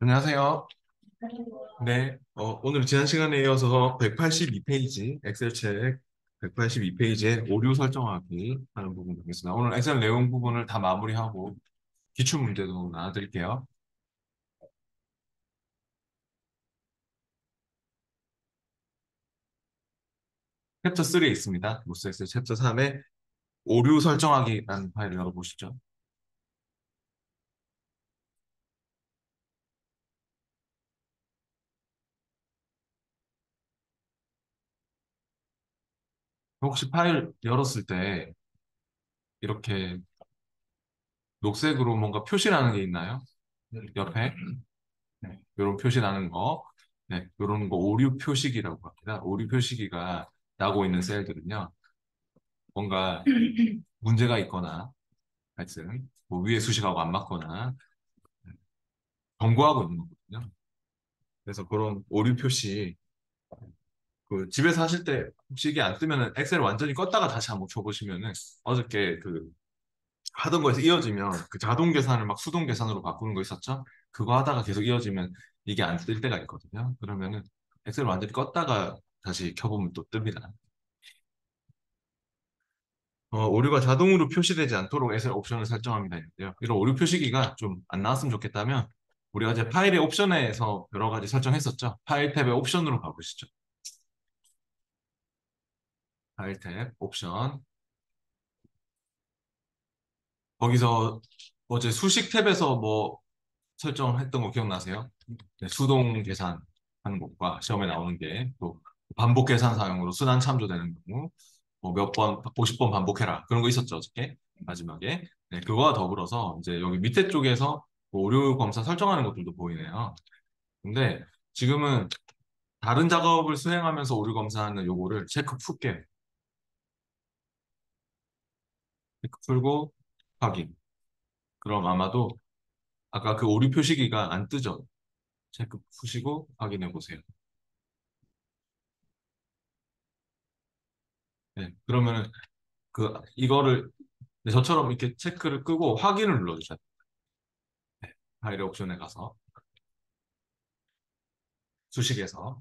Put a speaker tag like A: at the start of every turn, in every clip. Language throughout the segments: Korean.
A: 안녕하세요. 네, 오늘 지난 시간에 이어서 182페이지, 엑셀 책 182페이지에 오류 설정하기 하는 부분 보겠습니다. 오늘 엑셀 내용 부분을 다 마무리하고 기출 문제도 나눠드릴게요. 챕터 3에 있습니다. 로스 엑셀 챕터 3에 오류 설정하기라는 파일을 열어보시죠. 혹시 파일 열었을 때 이렇게 녹색으로 뭔가 표시라는 게 있나요? 옆에? 네, 이런 표시 나는 거, 네, 이런 거 오류 표시기라고 합니다. 오류 표시기가 나고 있는 셀들은요, 뭔가 문제가 있거나, 하여튼, 뭐 위에 수식하고 안 맞거나, 경고하고 있는 거거든요. 그래서 그런 오류 표시, 그 집에서 하실 때 혹시 이게 안 뜨면은 엑셀 완전히 껐다가 다시 한번 켜보시면은 어저께 그 하던 거에서 이어지면 그 자동 계산을 막 수동 계산으로 바꾸는 거 있었죠? 그거 하다가 계속 이어지면 이게 안 뜰 때가 있거든요. 그러면은 엑셀 완전히 껐다가 다시 켜보면 또 뜹니다. 오류가 자동으로 표시되지 않도록 엑셀 옵션을 설정합니다. 있는데요. 이런 오류 표시기가 좀 안 나왔으면 좋겠다면 우리가 이제 파일의 옵션에서 여러 가지 설정했었죠. 파일 탭의 옵션으로 가보시죠. 파일 탭 옵션. 거기서 어제 수식 탭에서 뭐 설정했던 거 기억나세요? 네, 수동 계산하는 것과 시험에 나오는 게 또 반복 계산 사용으로 순환 참조되는 경우 뭐 몇 번, 50번 반복해라. 그런 거 있었죠, 어저께 마지막에. 네, 그거와 더불어서 이제 여기 밑에 쪽에서 뭐 오류 검사 설정하는 것들도 보이네요. 근데 지금은 다른 작업을 수행하면서 오류 검사하는 요거를 체크 풀게. 체크 풀고 확인. 그럼 아마도 아까 그 오류 표시기가 안 뜨죠. 체크 푸시고 확인해 보세요. 네, 그러면은 이거를 네, 저처럼 이렇게 체크를 끄고 확인을 눌러주셔야 돼요. 네, 파일 옵션에 가서 수식에서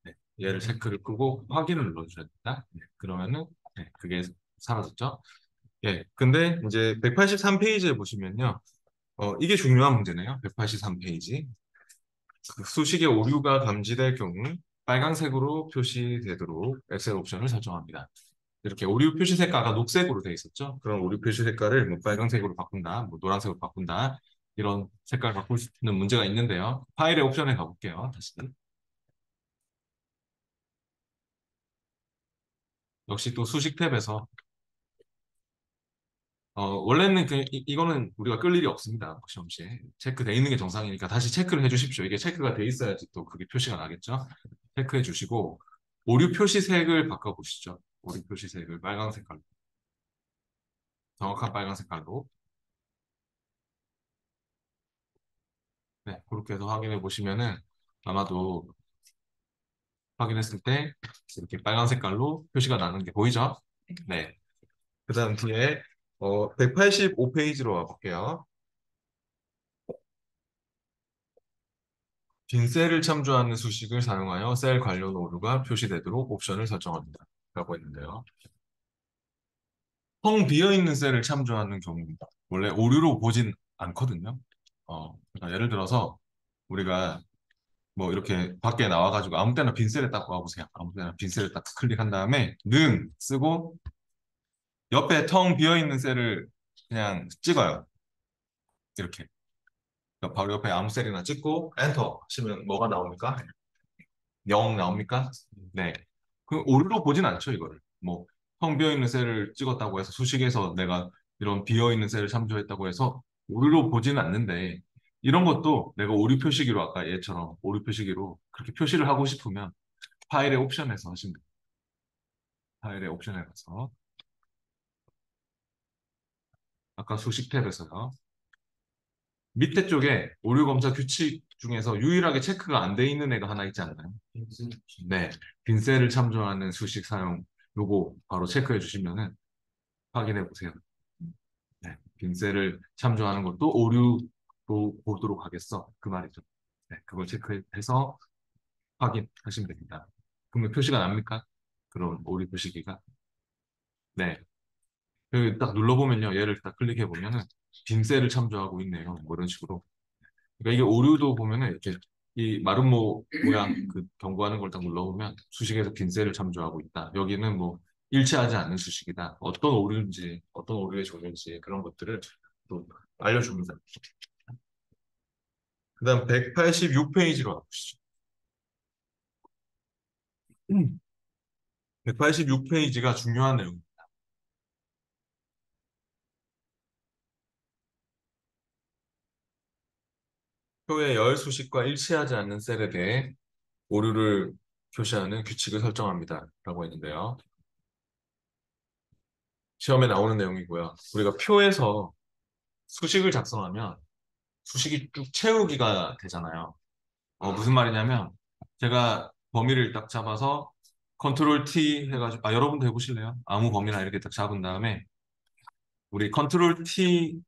A: 네, 얘를 체크를 끄고 확인을 눌러주셔야 됩니다. 네, 그러면은 네, 그게 사라졌죠. 예, 근데 이제 183페이지에 보시면요. 이게 중요한 문제네요. 183페이지. 그 수식의 오류가 감지될 경우 빨간색으로 표시되도록 엑셀 옵션을 설정합니다. 이렇게 오류 표시 색깔가 녹색으로 되어 있었죠. 그런 오류 표시 색깔을 뭐 빨간색으로 바꾼다, 뭐 노란색으로 바꾼다, 이런 색깔 바꿀 수 있는 문제가 있는데요. 파일의 옵션에 가볼게요. 다시. 역시 또 수식 탭에서 원래는 이거는 우리가 끌 일이 없습니다. 시험 시에 체크돼 있는 게 정상이니까 다시 체크를 해주십시오. 이게 체크가 돼 있어야지 또 그게 표시가 나겠죠. 체크해 주시고 오류 표시색을 바꿔보시죠. 오류 표시색을 빨간 색깔로, 정확한 빨간 색깔로. 네, 그렇게 해서 확인해 보시면은 아마도 확인했을 때 이렇게 빨간 색깔로 표시가 나는 게 보이죠? 네. 그 다음 뒤에 185페이지로 와볼게요. 빈 셀을 참조하는 수식을 사용하여 셀 관련 오류가 표시되도록 옵션을 설정합니다. 라고 했는데요. 텅 비어있는 셀을 참조하는 경우입니다. 원래 오류로 보진 않거든요. 그러니까 예를 들어서 우리가 뭐 이렇게 밖에 나와가지고 아무 때나 빈 셀에 딱 와보세요. 아무 때나 빈 셀을 딱 클릭한 다음에 는 쓰고 옆에 텅 비어있는 셀을 그냥 찍어요. 이렇게. 그러니까 바로 옆에 아무 셀이나 찍고 엔터 하시면 뭐가 나옵니까? 0 나옵니까? 네. 그 오류로 보진 않죠, 이거를. 뭐, 텅 비어있는 셀을 찍었다고 해서 수식에서 내가 이런 비어있는 셀을 참조했다고 해서 오류로 보지는 않는데, 이런 것도 내가 오류 표시기로 아까 얘처럼 오류 표시기로 그렇게 표시를 하고 싶으면 파일의 옵션에서 하시면 돼요. 파일의 옵션에 가서 아까 수식 탭에서요. 밑에 쪽에 오류 검사 규칙 중에서 유일하게 체크가 안 돼 있는 애가 하나 있지 않나요? 네. 빈셀을 참조하는 수식 사용 요거 바로 체크해 주시면은 확인해 보세요. 네. 빈셀을 참조하는 것도 오류 보도록 하겠어. 그 말이죠. 네, 그걸 체크해서 확인하시면 됩니다. 그러면 표시가 납니까? 그런 오류 표시기가. 네. 여기 딱 눌러보면요. 얘를 딱 클릭해보면은 빈셀을 참조하고 있네요. 뭐 이런 식으로. 그러니까 이게 오류도 보면은 이렇게 이 마름모 모양 그 경고하는 걸 딱 눌러보면 수식에서 빈셀을 참조하고 있다. 여기는 뭐 일치하지 않는 수식이다. 어떤 오류인지, 어떤 오류의 종류인지 그런 것들을 또 알려줍니다. 그 다음 186페이지로 가보시죠. 186페이지가 중요한 내용. 표의 열 수식과 일치하지 않는 셀에 대해 오류를 표시하는 규칙을 설정합니다. 라고 했는데요. 시험에 나오는 내용이고요. 우리가 표에서 수식을 작성하면 수식이 쭉 채우기가 되잖아요. 무슨 말이냐면 제가 범위를 딱 잡아서 컨트롤 T 해가지고 여러분도 해보실래요? 아무 범위나 이렇게 딱 잡은 다음에 우리 컨트롤 T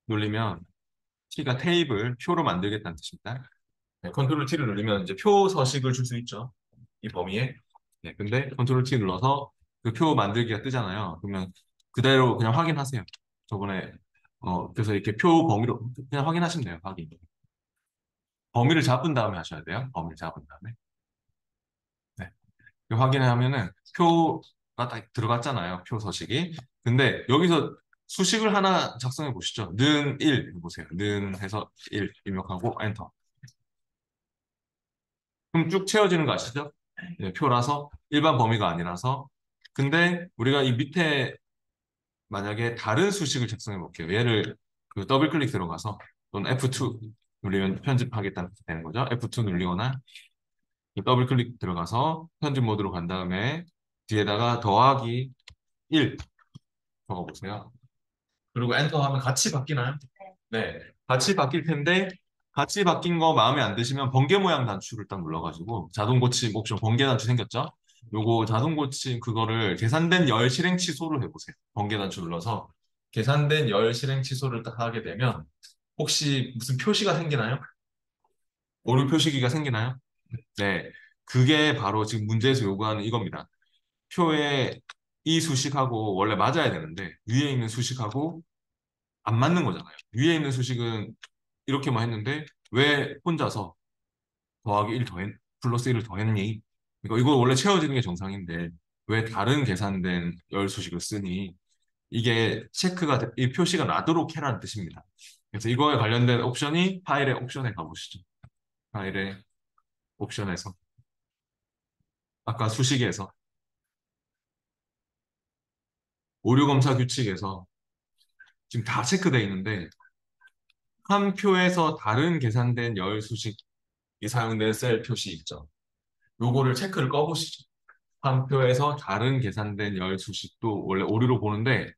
A: 눌리면 T가 테이블, 표로 만들겠다는 뜻입니다. 네, 컨트롤 T를 누르면 이제 표 서식을 줄 수 있죠. 이 범위에. 네, 근데 컨트롤 T 눌러서 그 표 만들기가 뜨잖아요. 그러면 그대로 그냥 확인하세요. 저번에 그래서 이렇게 표 범위로 그냥 확인하시면 돼요. 확인. 범위를 잡은 다음에 하셔야 돼요. 범위를 잡은 다음에. 네. 확인하면은 표가 딱 들어갔잖아요. 표 서식이. 근데 여기서 수식을 하나 작성해 보시죠. 는 1 해보세요. 는 해서 1 입력하고 엔터. 그럼 쭉 채워지는 거 아시죠? 네, 표라서 일반 범위가 아니라서. 근데 우리가 이 밑에 만약에 다른 수식을 작성해 볼게요. 얘를 그 더블 클릭 들어가서 또는 F2 누르면 편집하겠다는 뜻이 되는 거죠. F2 눌리거나 더블 클릭 들어가서 편집 모드로 간 다음에 뒤에다가 더하기 1 적어보세요. 그리고 엔터 하면 같이 바뀌나요? 네. 같이 바뀔 텐데 같이 바뀐 거 마음에 안 드시면 번개 모양 단추를 딱 눌러가지고 자동 고침 옵션 번개 단추 생겼죠? 요거 자동 고침 그거를 계산된 열 실행 취소를 해보세요. 번개 단추 눌러서 계산된 열 실행 취소를 딱 하게 되면 혹시 무슨 표시가 생기나요? 오류 표시기가 생기나요? 네. 그게 바로 지금 문제에서 요구하는 이겁니다. 표에 이 수식하고 원래 맞아야 되는데 위에 있는 수식하고 안 맞는 거잖아요. 위에 있는 수식은 이렇게만 했는데 왜 혼자서 더하기 1 더했, 플러스 1을 더했니? 이거 원래 채워지는 게 정상인데 왜 다른 계산된 열 수식을 쓰니? 이게 이 표시가 나도록 해라는 뜻입니다. 그래서 이거에 관련된 옵션이 파일의 옵션에 가보시죠. 파일의 옵션에서 아까 수식에서 오류 검사 규칙에서 지금 다 체크되어 있는데 한 표에서 다른 계산된 열 수식이 사용된 셀 표시 있죠. 요거를 체크를 꺼보시죠. 한 표에서 다른 계산된 열 수식도 원래 오류로 보는데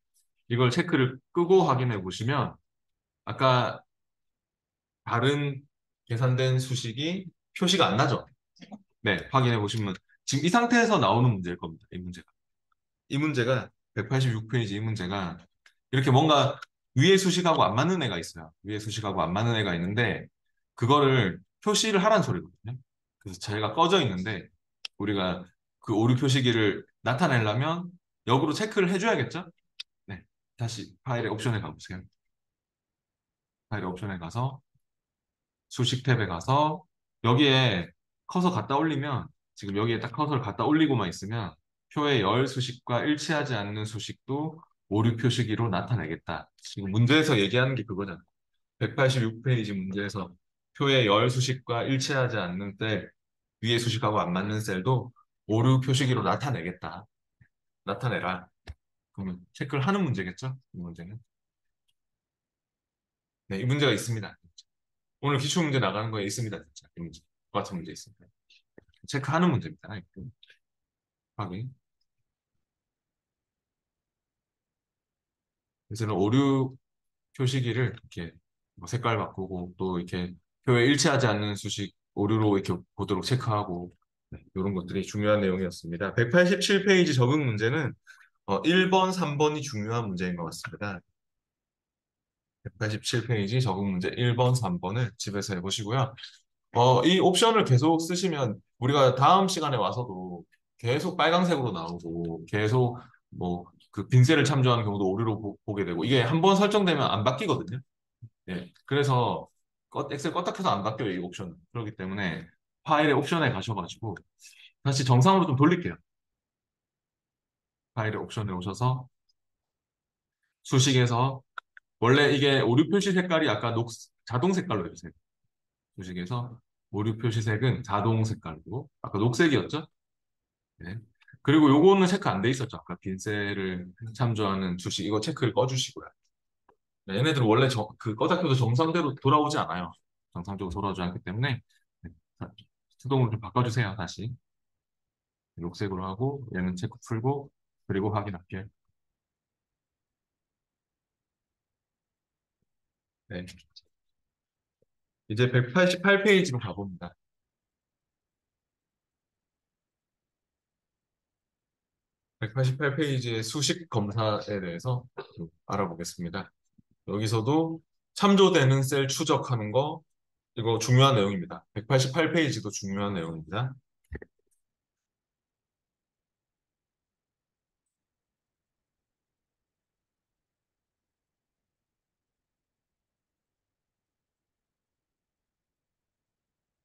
A: 이걸 체크를 끄고 확인해 보시면 아까 다른 계산된 수식이 표시가 안 나죠. 네, 확인해 보시면 지금 이 상태에서 나오는 문제일 겁니다. 이 문제가. 이 문제가 186페이지 이 문제가 이렇게 뭔가 위에 수식하고 안 맞는 애가 있어요. 위에 수식하고 안 맞는 애가 있는데 그거를 표시를 하란 소리거든요. 그래서 저희가 꺼져 있는데 우리가 그 오류 표시기를 나타내려면 역으로 체크를 해줘야겠죠? 네. 다시 파일의 옵션에 가보세요. 파일의 옵션에 가서 수식 탭에 가서 여기에 커서 갖다 올리면 지금 여기에 딱 커서를 갖다 올리고만 있으면 표의 열 수식과 일치하지 않는 수식도 오류 표시기로 나타내겠다. 지금 문제에서 얘기하는 게 그거잖아요. 186페이지 문제에서 표의 열 수식과 일치하지 않는 셀, 위의 수식하고 안 맞는 셀도 오류 표시기로 나타내겠다. 나타내라. 그러면 체크를 하는 문제겠죠? 이 문제는. 네, 이 문제가 있습니다. 오늘 기출문제 나가는 거에 있습니다. 진짜. 이 문제. 똑같은 문제 있습니다. 체크하는 문제입니다. 확인. 그래서 오류 표시기를 이렇게 뭐 색깔 바꾸고 또 이렇게 표에 일치하지 않는 수식 오류로 이렇게 보도록 체크하고 네, 이런 것들이 중요한 내용이었습니다. 187페이지 적응 문제는 1번, 3번이 중요한 문제인 것 같습니다. 187페이지 적응 문제 1번, 3번을 집에서 해보시고요. 이 옵션을 계속 쓰시면 우리가 다음 시간에 와서도 계속 빨강색으로 나오고 계속 뭐 그 빈셀을 참조하는 경우도 오류로 보게 되고 이게 한번 설정되면 안 바뀌거든요. 예. 그래서 엑셀 껐다 켜서 안 바뀌어요, 이 옵션은. 그렇기 때문에 파일의 옵션에 가셔가지고 다시 정상으로 좀 돌릴게요. 파일의 옵션에 오셔서 수식에서 원래 이게 오류 표시 색깔이 아까 자동 색깔로 해주세요. 수식에서 오류 표시 색은 자동 색깔로 아까 녹색이었죠? 네. 그리고 요거는 체크 안 돼 있었죠. 아까 빈셀을 참조하는 수식 이거 체크를 꺼주시고요. 네, 얘네들은 원래 그 껐다 켜도 정상대로 돌아오지 않아요. 정상적으로 돌아오지 않기 때문에 네, 수동으로 좀 바꿔주세요. 다시 녹색으로 하고 얘는 체크 풀고 그리고 확인할게요. 네. 이제 188페이지로 가봅니다. 188페이지의 수식 검사에 대해서 좀 알아보겠습니다. 여기서도 참조되는 셀 추적하는 거 이거 중요한 내용입니다. 188페이지도 중요한 내용입니다.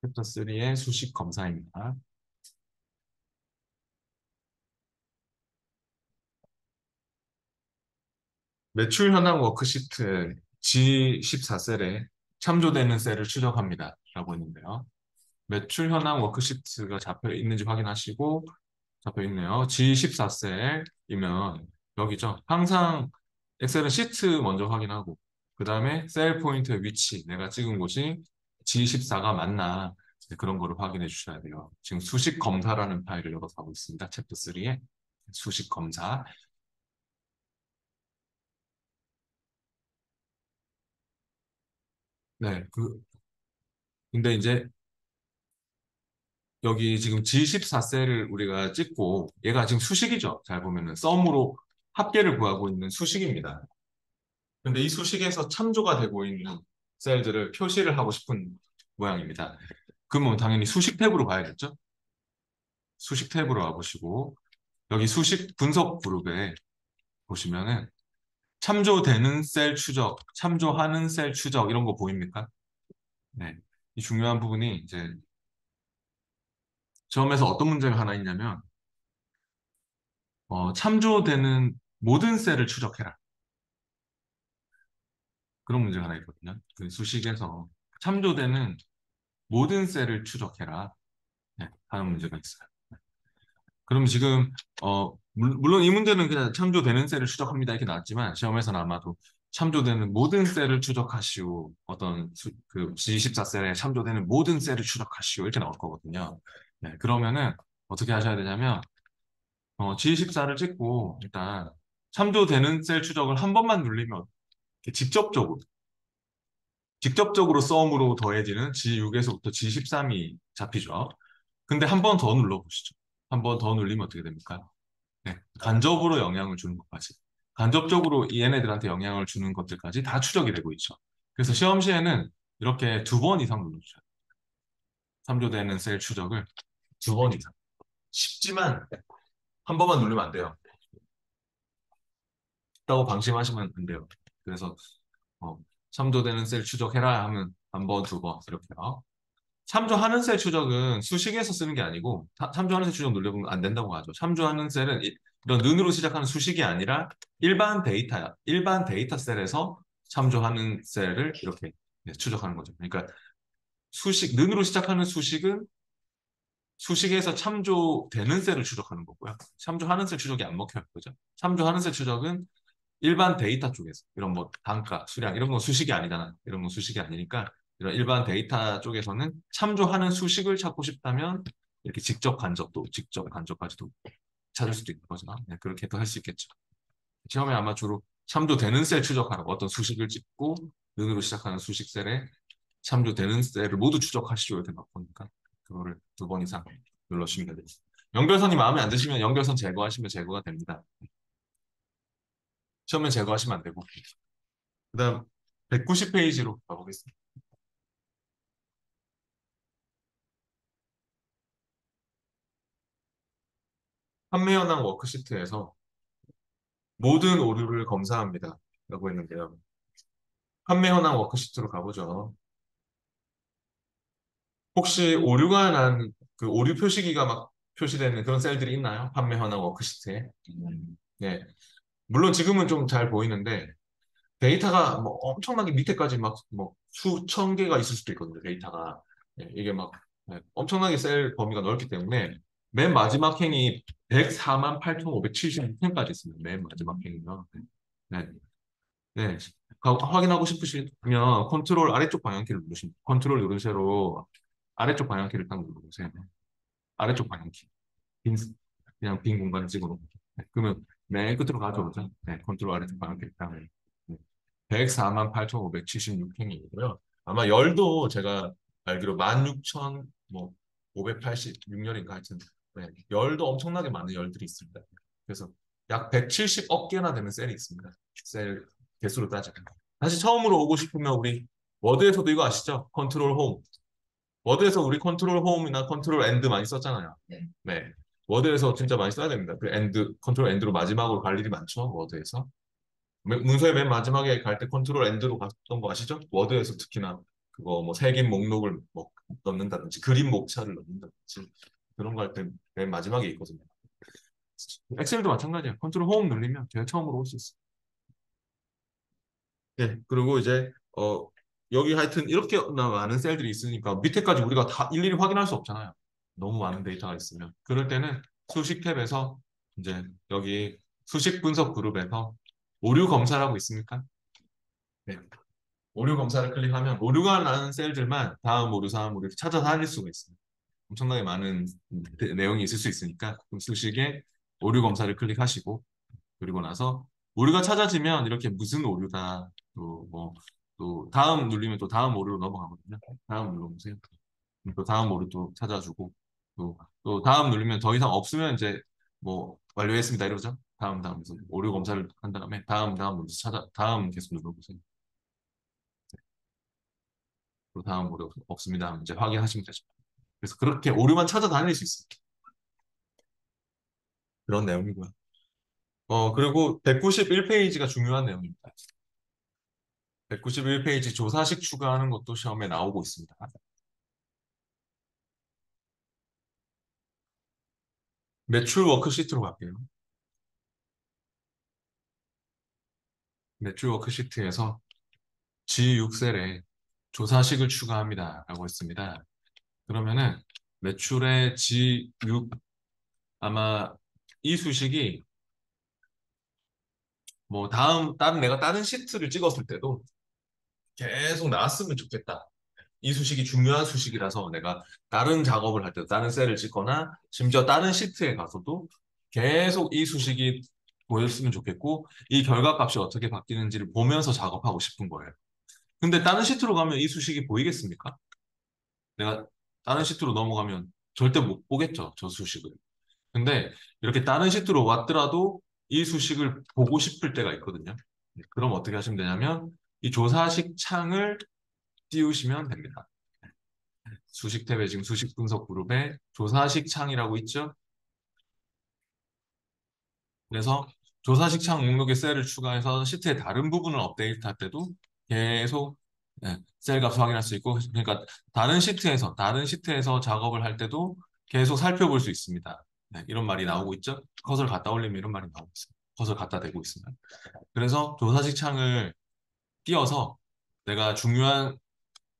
A: 챕터 3의 수식 검사입니다. 매출 현황 워크시트의 G14셀에 참조되는 셀을 추적합니다. 라고 했는데요. 매출 현황 워크시트가 잡혀 있는지 확인하시고 잡혀 있네요. G14셀이면 여기죠. 항상 엑셀은 시트 먼저 확인하고 그 다음에 셀 포인트의 위치 내가 찍은 곳이 G14가 맞나 네, 그런 거를 확인해 주셔야 돼요. 지금 수식 검사라는 파일을 열어서 하고 있습니다. 챕터 3에 수식 검사. 네, 근데 이제 여기 지금 G14셀을 우리가 찍고 얘가 지금 수식이죠. 잘 보면은 썸으로 합계를 구하고 있는 수식입니다. 근데 이 수식에서 참조가 되고 있는 셀들을 표시를 하고 싶은 모양입니다. 그러면 당연히 수식 탭으로 가야겠죠? 수식 탭으로 와보시고 여기 수식 분석 그룹에 보시면은 참조되는 셀 추적, 참조하는 셀 추적 이런 거 보입니까? 네. 이 중요한 부분이 이제 시험에서 어떤 문제가 하나 있냐면 참조되는 모든 셀을 추적해라. 그런 문제가 하나 있거든요. 그 수식에서 참조되는 모든 셀을 추적해라. 네, 하는 문제가 있어요. 그럼 지금 물론 이 문제는 그냥 참조되는 셀을 추적합니다 이렇게 나왔지만 시험에서는 아마도 참조되는 모든 셀을 추적하시오 그 G14셀에 참조되는 모든 셀을 추적하시오 이렇게 나올 거거든요. 네, 그러면은 어떻게 하셔야 되냐면 G14를 찍고 일단 참조되는 셀 추적을 한 번만 누르면 이렇게 직접적으로 썸으로 더해지는 G6에서부터 G13이 잡히죠. 근데 한 번 더 눌러보시죠. 한 번 더 눌리면 어떻게 됩니까? 네, 간접으로 영향을 주는 것까지. 간접적으로 얘네들한테 영향을 주는 것들까지 다 추적이 되고 있죠. 그래서 시험 시에는 이렇게 두 번 이상 눌러주셔야 돼요. 3조되는 셀 추적을 두 번 이상. 쉽지만 한 번만 누르면 안 돼요. 쉽다고 방심하시면 안 돼요. 그래서 3조되는 셀 추적해라 하면 한 번, 두 번 이렇게요. 참조하는 셀 추적은 수식에서 쓰는 게 아니고 참조하는 셀 추적 눌러보면 안 된다고 하죠. 참조하는 셀은 이런 는으로 시작하는 수식이 아니라 일반 데이터 셀에서 참조하는 셀을 이렇게 네, 추적하는 거죠. 그러니까 는으로 시작하는 수식은 수식에서 참조되는 셀을 추적하는 거고요. 참조하는 셀 추적이 안 먹혀요. 그죠? 참조하는 셀 추적은 일반 데이터 쪽에서 이런 뭐 단가, 수량 이런 건 수식이 아니잖아. 이런 건 수식이 아니니까 이런 일반 데이터 쪽에서는 참조하는 수식을 찾고 싶다면 이렇게 직접 간접까지도 찾을 수도 있는 거죠. 네, 그렇게 도 할 수 있겠죠. 처음에 아마 주로 참조되는 셀 추적하라고 어떤 수식을 찍고 는으로 시작하는 수식 셀에 참조되는 셀을 모두 추적하시오 이렇게 나오니까 그거를 두 번 이상 눌러주시면 되겠습니다. 연결선이 마음에 안 드시면 연결선 제거하시면 제거가 됩니다. 처음엔 제거하시면 안 되고. 그다음 190페이지로 가보겠습니다. 판매 현황 워크시트에서 모든 오류를 검사합니다. 라고 했는데요. 판매 현황 워크시트로 가보죠. 혹시 오류가 난 그 오류 표시기가 막 표시되는 그런 셀들이 있나요? 판매 현황 워크시트에. 네. 물론 지금은 좀 잘 보이는데 데이터가 뭐 엄청나게 밑에까지 막 뭐 수천 개가 있을 수도 있거든요. 데이터가. 네, 이게 막 엄청나게 셀 범위가 넓기 때문에 맨 마지막 행이 104만 8,576행까지 있습니다. 맨 마지막 행이요. 네. 네. 확인하고 싶으시면 컨트롤 아래쪽 방향키를 누르시면 컨트롤 누른 채로 아래쪽 방향키를 딱 누르세요. 아래쪽 방향키. 빈, 그냥 빈 공간을 찍어놓고. 네, 그러면 맨 끝으로 가져오죠. 네, 컨트롤 아래쪽 방향키를 딱. 네. 104만 8,576행이고요. 아마 열도 제가 알기로 16,000, 뭐, 586열인가 하여튼, 네, 열도 엄청나게 많은 열들이 있습니다. 그래서 약 170억 개나 되는 셀이 있습니다. 셀 개수로 따지면. 다시 처음으로 오고 싶으면 우리 워드에서도 이거 아시죠? 컨트롤 홈. 워드에서 우리 컨트롤 홈이나 컨트롤 엔드 많이 썼잖아요. 네. 네. 워드에서 진짜 많이 써야 됩니다. 그 엔드, 컨트롤 엔드로 마지막으로 갈 일이 많죠. 워드에서. 문서의 맨 마지막에 갈 때 컨트롤 엔드로 갔던 거 아시죠? 워드에서 특히나 그거 뭐 새긴 목록을 뭐 넣는다든지 그림 목차를 넣는다든지 그런 거 할 때 맨 마지막에 있거든요. 엑셀도 마찬가지예요. 컨트롤 홈 누르면 제일 처음으로 올 수 있어요. 네, 그리고 이제 여기 하여튼 이렇게 많은 셀들이 있으니까 밑에까지 우리가 다 일일이 확인할 수 없잖아요. 너무 많은 데이터가 있으면. 그럴 때는 수식 탭에서 이제 여기 수식 분석 그룹에서 오류 검사라고 있습니까? 네. 오류 검사를 클릭하면 오류가 나는 셀들만 다음 오류, 다음 오류 찾아 다닐 수가 있어요. 엄청나게 많은 내용이 있을 수 있으니까 그럼 수식에 오류 검사를 클릭하시고 그리고 나서 오류가 찾아지면 이렇게 무슨 오류다 또 뭐 또 다음 누르면 또 다음 오류로 넘어가거든요. 다음 눌러보세요. 그럼 또 다음 오류 또 찾아주고 또 다음 누르면 더 이상 없으면 이제 뭐 완료했습니다 이러죠. 다음 그래서 오류 검사를 한 다음에 다음 문제 찾아 다음 계속 눌러보세요. 또 다음 오류 없습니다. 하면 이제 확인하시면 되죠. 그래서 그렇게 오류만 찾아다닐 수 있어요. 그런 내용이고요. 그리고 191페이지가 중요한 내용입니다. 191페이지 조사식 추가하는 것도 시험에 나오고 있습니다. 매출 워크시트로 갈게요. 매출 워크시트에서 G6셀에 조사식을 추가합니다. 라고 했습니다. 그러면은 매출의 G6 아마 이 수식이 뭐 내가 다른 시트를 찍었을 때도 계속 나왔으면 좋겠다. 이 수식이 중요한 수식이라서 내가 다른 작업을 할 때도 다른 셀을 찍거나 심지어 다른 시트에 가서도 계속 이 수식이 보였으면 좋겠고 이 결과값이 어떻게 바뀌는지를 보면서 작업하고 싶은 거예요. 근데 다른 시트로 가면 이 수식이 보이겠습니까? 내가 다른 시트로 넘어가면 절대 못 보겠죠, 저 수식을. 근데 이렇게 다른 시트로 왔더라도 이 수식을 보고 싶을 때가 있거든요. 그럼 어떻게 하시면 되냐면 이 조사식 창을 띄우시면 됩니다. 수식 탭에 지금 수식 분석 그룹에 조사식 창이라고 있죠. 그래서 조사식 창 목록에 셀을 추가해서 시트의 다른 부분을 업데이트할 때도 계속 셀 값을 확인할 수 있고 그러니까 다른 시트에서 작업을 할 때도 계속 살펴볼 수 있습니다. 네, 이런 말이 나오고 있죠. 컷을 갖다 올리면 이런 말이 나오고 있습니다. 컷을 갖다 대고 있습니다. 그래서 조사식 창을 띄워서 내가 중요한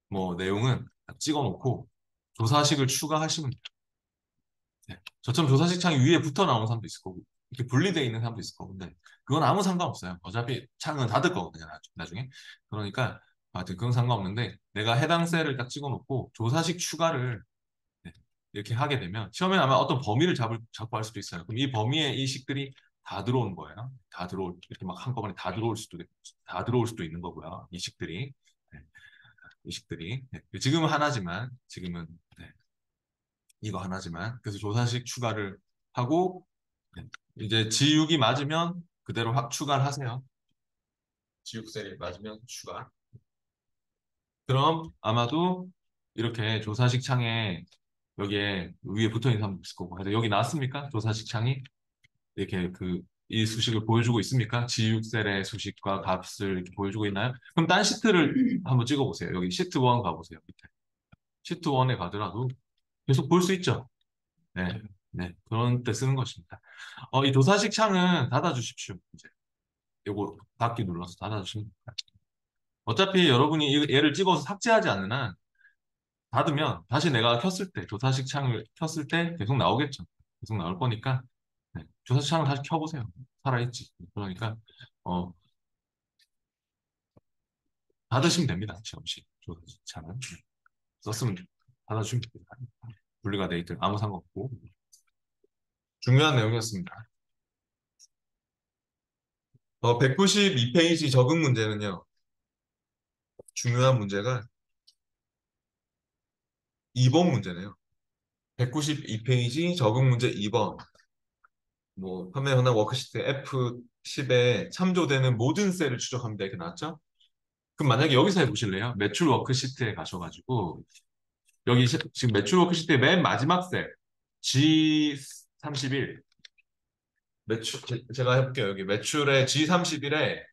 A: 뭐 내용은 찍어 놓고 조사식을 추가하시면 돼요. 네. 저처럼 조사식 창이 위에 붙어 나오는 사람도 있을 거고 이렇게 분리되어 있는 사람도 있을 거고 근데 그건 아무 상관없어요. 어차피 창은 닫을 거거든요. 나중에. 그러니까 하여튼 그건 상관없는데 내가 해당 셀을 딱 찍어 놓고 조사식 추가를 네, 이렇게 하게 되면 시험에 아마 어떤 범위를 잡고 할 수도 있어요. 그럼 이 범위에 이 식들이 다 들어오는 거예요. 이렇게 막 한꺼번에 다 들어올 수도 있는 거고요. 이 식들이. 네. 의식들이 지금은 하나지만 지금은 네, 이거 하나지만 그래서 조사식 추가를 하고 네, 이제 지육이 맞으면 그대로 추가를 하세요. 지육 셀이 맞으면 추가. 그럼 아마도 이렇게 조사식 창에 여기에 위에 붙어 있는 사람 있을 거고. 그래서 여기 나왔습니까? 조사식 창이 이렇게 이 수식을 보여주고 있습니까? G6셀의 수식과 값을 이렇게 보여주고 있나요? 그럼 딴 시트를 한번 찍어보세요. 여기 시트 1 가보세요. 밑에. 시트 1에 가더라도 계속 볼 수 있죠? 네. 네. 그런 때 쓰는 것입니다. 이 조사식 창은 닫아주십시오. 이제 요거 닫기 눌러서 닫아주시면 됩니다. 어차피 여러분이 얘를 찍어서 삭제하지 않는 한 닫으면 다시 내가 켰을 때, 조사식 창을 켰을 때 계속 나오겠죠. 계속 나올 거니까, 네. 조사식 창을 다시 켜보세요. 살아있지. 그러니까, 어, 닫으시면 됩니다. 잠시. 조사식 창은. 썼으면 닫아주시면 됩니다. 분리가 돼 있든 아무 상관없고. 중요한 내용이었습니다. 192페이지 적응 문제는요, 중요한 문제가 2번 문제네요. 192페이지 적응 문제 2번. 뭐, 판매 현황 워크시트 F10에 참조되는 모든 셀을 추적합니다. 이렇게 나왔죠? 그럼 만약에 여기서 해보실래요? 매출 워크시트에 가셔가지고, 여기 지금 매출 워크시트의 맨 마지막 셀, G31. 제가 해볼게요. 여기 매출의 G31에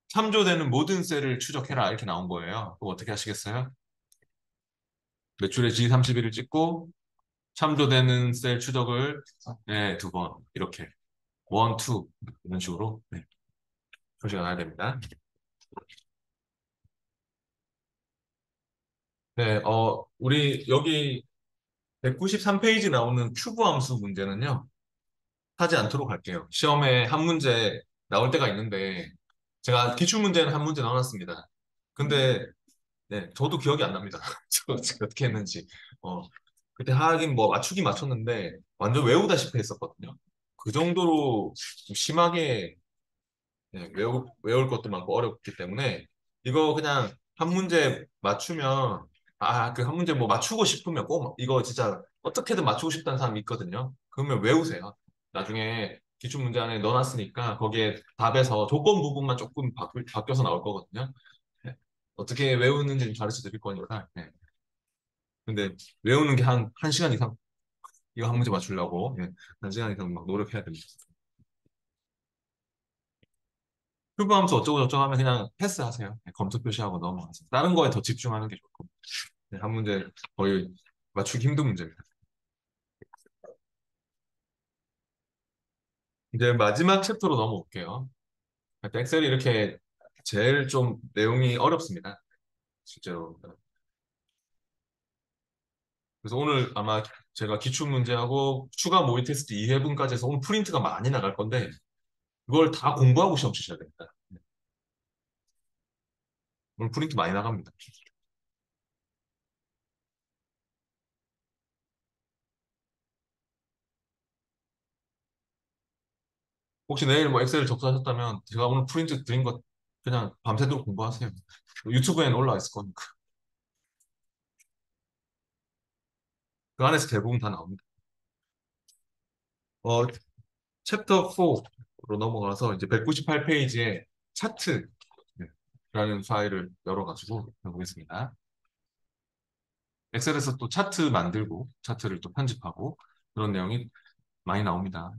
A: 참조되는 모든 셀을 추적해라. 이렇게 나온 거예요. 그거 어떻게 하시겠어요? 매출의 G31을 찍고, 참조되는 셀 추적을 네, 두 번. 이렇게. 원, 투. 이런 식으로. 네, 표시가 나야 됩니다. 네, 우리 여기 193페이지 나오는 큐브 함수 문제는요, 하지 않도록 할게요. 시험에 한 문제 나올 때가 있는데, 제가 기출 문제는 한 문제 나왔습니다. 근데, 네, 저도 기억이 안 납니다. 제가 어떻게 했는지. 어, 그때 하긴 뭐 맞추긴 맞췄는데, 완전 외우다시피 했었거든요. 그 정도로 좀 심하게 네, 외울 것도 많고 어렵기 때문에 이거 그냥 한 문제 맞추면 그 한 문제 뭐 맞추고 싶으면 꼭 이거 진짜 어떻게든 맞추고 싶다는 사람이 있거든요. 그러면 외우세요. 나중에 기출 문제 안에 넣어놨으니까 거기에 답에서 조건 부분만 조금 바뀌어서 나올 거거든요. 네. 어떻게 외우는지 가르쳐 드릴 거니까. 네. 근데 외우는 게 한 시간 이상 이거 한 문제 맞추려고 한 시간 이상 막 노력해야 됩니다. 큐브함수 어쩌고 저쩌고 하면 그냥 패스하세요. 네, 검토 표시하고 넘어가세요. 다른 거에 더 집중하는 게 좋고. 네, 한 문제 거의 맞추기 힘든 문제입니다. 이제 마지막 챕터로 넘어올게요. 엑셀이 이렇게 제일 좀 내용이 어렵습니다. 실제로. 그래서 오늘 아마 제가 기출 문제하고 추가 모의 테스트 2회분까지 해서 오늘 프린트가 많이 나갈 건데 그걸 다 공부하고 시험 치셔야 됩니다. 오늘 프린트 많이 나갑니다. 혹시 내일 뭐 엑셀을 접수하셨다면 제가 오늘 프린트 드린 것 그냥 밤새도록 공부하세요. 유튜브에는 올라와 있을 거니까. 그 안에서 대부분 다 나옵니다. 어, 챕터 4로 넘어가서 이제 198페이지에 차트라는 파일을 열어가지고 해보겠습니다. 엑셀에서 또 차트 만들고 차트를 또 편집하고 그런 내용이 많이 나옵니다.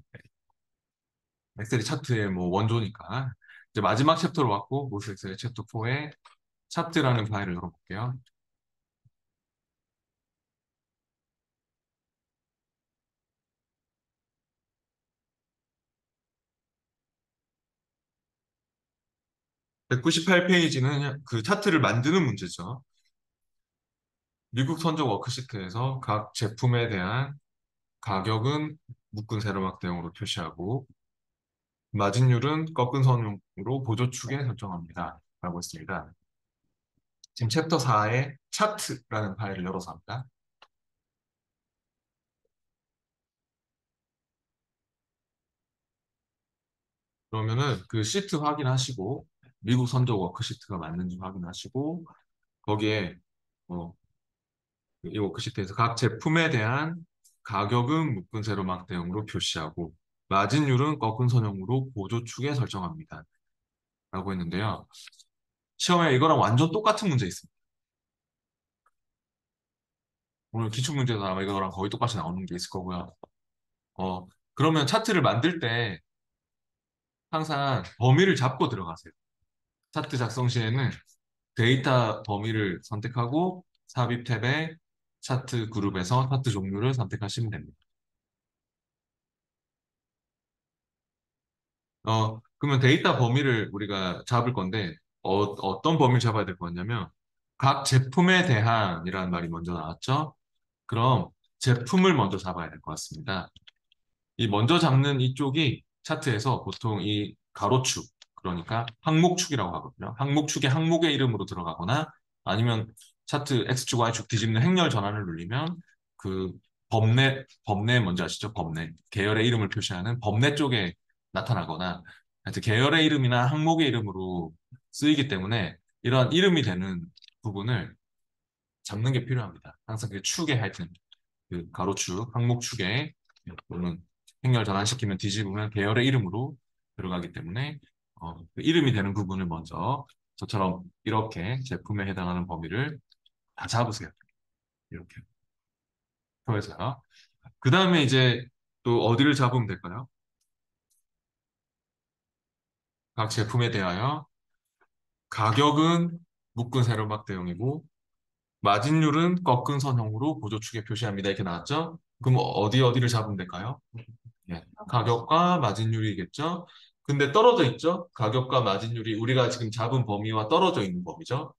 A: 엑셀이 차트의 뭐 원조니까 이제 마지막 챕터로 왔고 모스 엑셀의 챕터 4에 차트라는 파일을 열어볼게요. 198페이지는 그 차트를 만드는 문제죠. 미국 선적 워크시트에서 각 제품에 대한 가격은 묶은 세로막 대용으로 표시하고 마진율은 꺾은 선으로 보조축에 설정합니다. 라고 했습니다. 지금 챕터 4에 차트라는 파일을 열어서 합니다. 그러면은 그 시트 확인하시고 미국 선적 워크시트가 맞는지 확인하시고 거기에 어, 이 워크시트에서 각 제품에 대한 가격은 묶은 세로막 대용으로 표시하고 마진율은 꺾은 선형으로 보조축에 설정합니다. 라고 했는데요. 시험에 이거랑 완전 똑같은 문제 있습니다. 오늘 기출문제도 아마 이거랑 거의 똑같이 나오는 게 있을 거고요. 어, 그러면 차트를 만들 때 항상 범위를 잡고 들어가세요. 차트 작성 시에는 데이터 범위를 선택하고 삽입 탭에 차트 그룹에서 차트 종류를 선택하시면 됩니다. 그러면 데이터 범위를 우리가 잡을 건데, 어떤 범위를 잡아야 될 거냐면, 각 제품에 대한이라는 말이 먼저 나왔죠? 그럼 제품을 먼저 잡아야 될 것 같습니다. 이 먼저 잡는 이쪽이 차트에서 보통 이 가로축, 그러니까 항목축이라고 하거든요. 항목축이 항목의 이름으로 들어가거나 아니면 차트 X축, Y축 뒤집는 행렬 전환을 누르면 그 법내 뭔지 아시죠? 법내. 계열의 이름을 표시하는 법내 쪽에 나타나거나 하여튼 계열의 이름이나 항목의 이름으로 쓰이기 때문에 이러한 이름이 되는 부분을 잡는 게 필요합니다. 항상 그 축에 하여튼 그 가로축, 항목축에 또는 행렬 전환시키면 뒤집으면 계열의 이름으로 들어가기 때문에 그 이름이 되는 부분을 먼저 저처럼 이렇게 제품에 해당하는 범위를 다 잡으세요. 이렇게 표에서요. 그 다음에 이제 또 어디를 잡으면 될까요? 각 제품에 대하여 가격은 묶은 세로막 대용이고 마진율은 꺾은 선형으로 보조축에 표시합니다. 이렇게 나왔죠? 그럼 어디를 잡으면 될까요? 예, 가격과 마진율이겠죠? 근데 떨어져 있죠? 가격과 마진율이 우리가 지금 잡은 범위와 떨어져 있는 범위죠?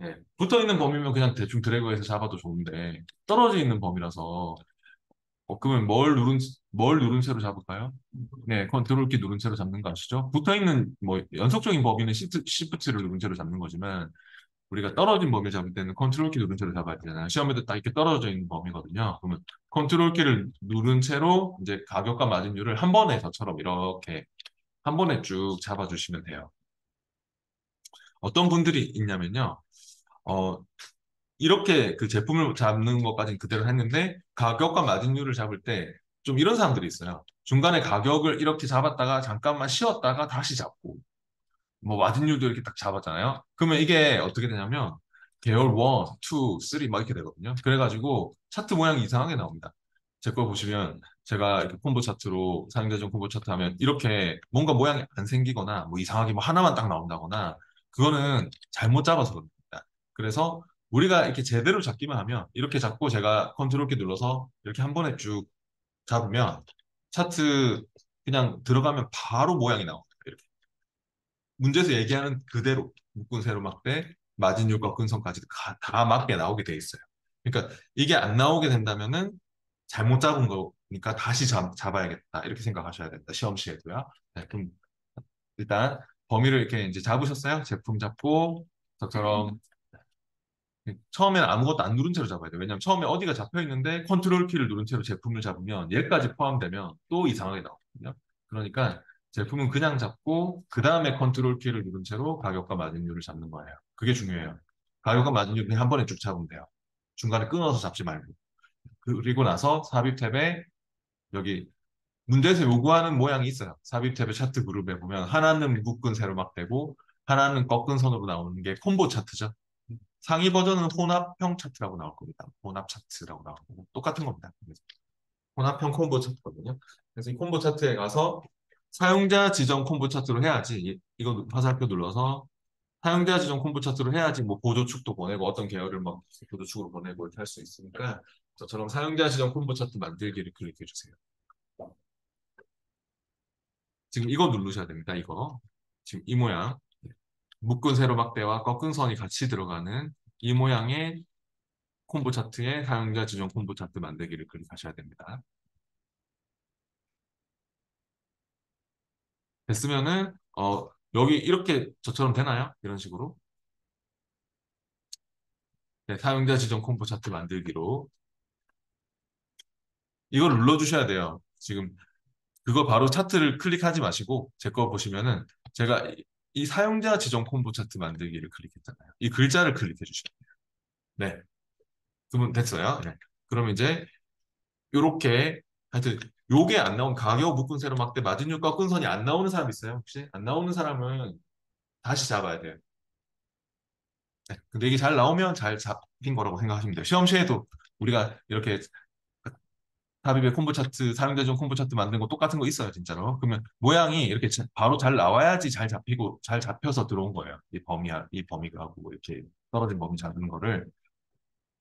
A: 예, 붙어 있는 범위면 그냥 대충 드래그해서 잡아도 좋은데 떨어져 있는 범위라서 그러면 뭘 누른 채로 잡을까요? 네, 컨트롤 키 누른 채로 잡는 거 아시죠? 붙어 있는 뭐 연속적인 범위는 시프트를 누른 채로 잡는 거지만 우리가 떨어진 범위 잡을 때는 컨트롤 키 누른 채로 잡아야 되잖아요. 시험에도 딱 이렇게 떨어져 있는 범위거든요. 그러면 컨트롤 키를 누른 채로 이제 가격과 마진율을 한 번에 저처럼 이렇게 한 번에 쭉 잡아주시면 돼요. 어떤 분들이 있냐면요. 어, 이렇게 그 제품을 잡는 것까지는 그대로 했는데 가격과 마진율을 잡을 때 좀 이런 사람들이 있어요. 중간에 가격을 이렇게 잡았다가 잠깐만 쉬었다가 다시 잡고 뭐 마진율도 이렇게 딱 잡았잖아요. 그러면 이게 어떻게 되냐면 계열 1, 2, 3 막 이렇게 되거든요. 그래가지고 차트 모양이 이상하게 나옵니다. 제 거 보시면 제가 이렇게 콤보 차트로 사용자 중 콤보 차트 하면 이렇게 뭔가 모양이 안 생기거나 뭐 이상하게 뭐 하나만 딱 나온다거나 그거는 잘못 잡아서 그럽니다. 그래서 우리가 이렇게 제대로 잡기만 하면 이렇게 잡고 제가 컨트롤 키 눌러서 이렇게 한 번에 쭉 잡으면 차트 그냥 들어가면 바로 모양이 나옵니다. 이렇게. 문제에서 얘기하는 그대로 묶은 세로막대, 마진율 꺾은선까지 다 맞게 나오게 돼 있어요. 그러니까 이게 안 나오게 된다면은 잘못 잡은 거니까 다시 잡아야겠다 이렇게 생각하셔야 된다. 시험 시에도요. 네, 그럼 일단 범위를 이렇게 이제 잡으셨어요? 제품 잡고 저처럼 처음에는 아무것도 안 누른 채로 잡아야 돼요. 왜냐하면 처음에 어디가 잡혀 있는데 컨트롤 키를 누른 채로 제품을 잡으면 얘까지 포함되면 또 이상하게 나오거든요. 그러니까 제품은 그냥 잡고 그 다음에 컨트롤 키를 누른 채로 가격과 마진율을 잡는 거예요. 그게 중요해요. 가격과 마진율 그냥 한 번에 쭉 잡으면 돼요. 중간에 끊어서 잡지 말고. 그리고 나서 삽입 탭에 여기 문제에서 요구하는 모양이 있어요. 삽입 탭의 차트 그룹에 보면 하나는 묶은 세로막 되고 하나는 꺾은 선으로 나오는 게 콤보 차트죠. 상위 버전은 혼합형 차트라고 나올 겁니다. 혼합 차트라고 나올 거고 똑같은 겁니다. 그래서 혼합형 콤보 차트거든요. 그래서 이 콤보 차트에 가서 사용자 지정 콤보 차트로 해야지 이거 화살표 눌러서 사용자 지정 콤보 차트로 해야지 뭐 보조축도 보내고 어떤 계열을 막 보조축으로 보내고 이렇게 할 수 있으니까 저처럼 사용자 지정 콤보 차트 만들기를 클릭해 주세요. 지금 이거 누르셔야 됩니다. 이거 지금 이 모양 묶은 세로막대와 꺾은 선이 같이 들어가는 이 모양의 콤보 차트에 사용자 지정 콤보 차트 만들기를 클릭하셔야 됩니다. 됐으면은 여기 이렇게 저처럼 되나요? 이런 식으로 네, 사용자 지정 콤보 차트 만들기로 이걸 눌러주셔야 돼요. 지금 그거 바로 차트를 클릭하지 마시고 제 거 보시면은 제가 이 사용자 지정 콤보 차트 만들기를 클릭했잖아요. 이 글자를 클릭해 주시면 돼요. 네, 그러면 됐어요. 네. 그럼 이제 요렇게 하여튼 요게 안 나온 가격 묶은 세로 막대 마진율 꺾은 선이 안 나오는 사람 있어요? 혹시? 안 나오는 사람은 다시 잡아야 돼요. 네. 근데 이게 잘 나오면 잘 잡힌 거라고 생각하시면 돼요. 시험 시에도 우리가 이렇게 다비베 콤보 차트, 사용대전 콤보 차트 만든 거 똑같은 거 있어요, 진짜로. 그러면 모양이 이렇게 바로 잘 나와야지 잘 잡히고, 잘 잡혀서 들어온 거예요. 이 범위가 하고, 뭐 이렇게 떨어진 범위 잡는 거를.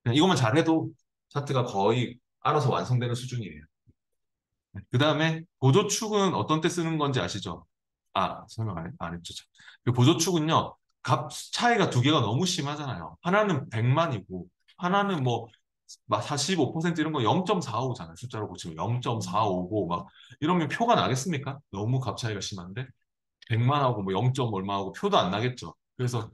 A: 그냥 이것만 잘해도 차트가 거의 알아서 완성되는 수준이에요. 그 다음에 보조축은 어떤 때 쓰는 건지 아시죠? 아, 설명 안 했죠. 참. 그 보조축은요, 값 차이가 두 개가 너무 심하잖아요. 하나는 100만이고, 하나는 뭐, 막 45% 이런 거 0.45잖아요. 숫자로 고치면 0.455 막 이러면 표가 나겠습니까? 너무 값 차이가 심한데 100만하고 뭐 0. 얼마하고 표도 안 나겠죠. 그래서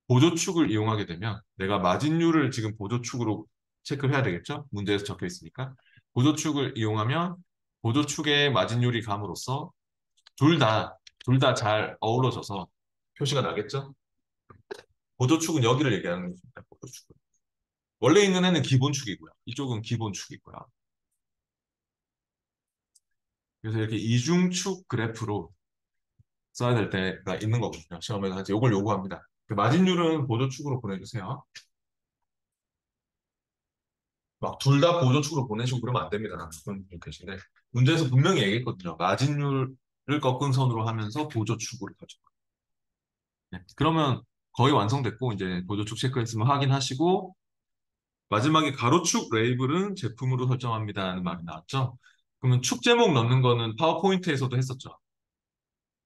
A: 보조축을 이용하게 되면 내가 마진율을 지금 보조축으로 체크를 해야 되겠죠? 문제에서 적혀 있으니까. 보조축을 이용하면 보조축의 마진율이 감으로써 둘 다 잘 어우러져서 표시가 나겠죠? 보조축은 여기를 얘기하는 겁니다. 보조축은. 원래 있는 애는 기본축이고요. 이쪽은 기본축이고요. 그래서 이렇게 이중축 그래프로 써야 될 때가 있는 거거든요. 시험에서 이제 이걸 요구합니다. 그 마진율은 보조축으로 보내주세요. 막 둘 다 보조축으로 보내시고 그러면 안 됩니다. 그런 분 계신데 문제에서 분명히 얘기했거든요. 마진율을 꺾은 선으로 하면서 보조축으로 가죠. 네. 그러면 거의 완성됐고 이제 보조축 체크했으면 확인하시고 마지막에 가로축 레이블은 제품으로 설정합니다는 말이 나왔죠. 그러면 축 제목 넣는 거는 파워포인트에서도 했었죠.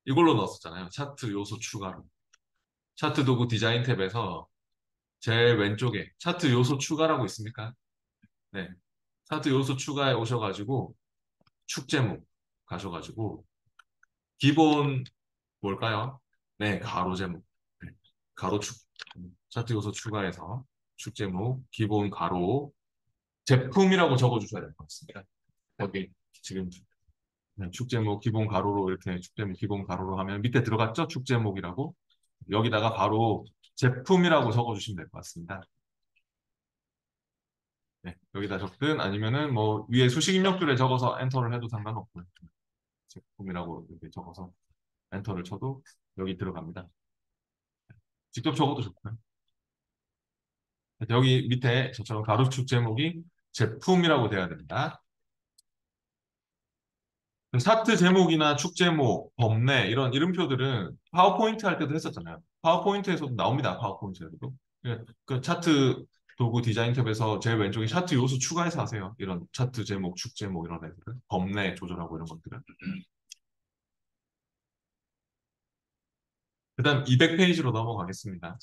A: 이걸로 넣었었잖아요. 차트 요소 추가로. 차트 도구 디자인 탭에서 제일 왼쪽에 차트 요소 추가라고 있습니까? 네. 차트 요소 추가에 오셔가지고 축 제목 가셔가지고 기본 뭘까요? 네, 가로 제목. 네. 가로 축. 차트 요소 추가해서 축 제목 기본 가로 제품이라고 적어주셔야 될 것 같습니다. 여기 지금 네, 축 제목 기본 가로로 이렇게 축 제목 기본 가로로 하면 밑에 들어갔죠? 축 제목이라고. 여기다가 바로 제품이라고 적어주시면 될 것 같습니다. 네, 여기다 적든 아니면은 뭐 위에 수식 입력줄에 적어서 엔터를 해도 상관없고요. 제품이라고 이렇게 적어서 엔터를 쳐도 여기 들어갑니다. 직접 적어도 좋고요. 여기 밑에 저처럼 가로축 제목이 제품이라고 돼야 됩니다. 차트 제목이나 축 제목, 범례 이런 이름표들은 파워포인트 할 때도 했었잖아요. 파워포인트에서도 나옵니다. 파워포인트에서도. 그 차트 도구 디자인 탭에서 제일 왼쪽에 차트 요소 추가해서 하세요. 이런 차트 제목, 축 제목 이런 애들은 범례 조절하고 이런 것들은. 그다음 200페이지로 넘어가겠습니다.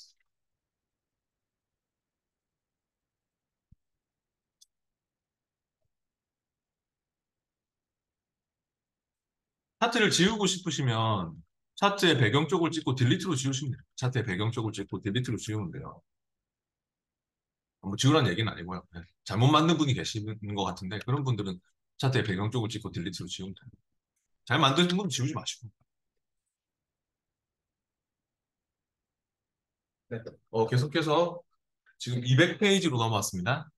A: 차트를 지우고 싶으시면 차트의 배경 쪽을 찍고 딜리트로 지우시면 돼요. 차트의 배경 쪽을 찍고 딜리트로 지우면 돼요. 뭐 지우라는 얘기는 아니고요. 네. 잘못 만든 분이 계시는 것 같은데 그런 분들은 차트의 배경 쪽을 찍고 딜리트로 지우면 돼요. 잘 만드신 분은 지우지 마시고. 네. 계속해서 지금 200페이지로 넘어왔습니다.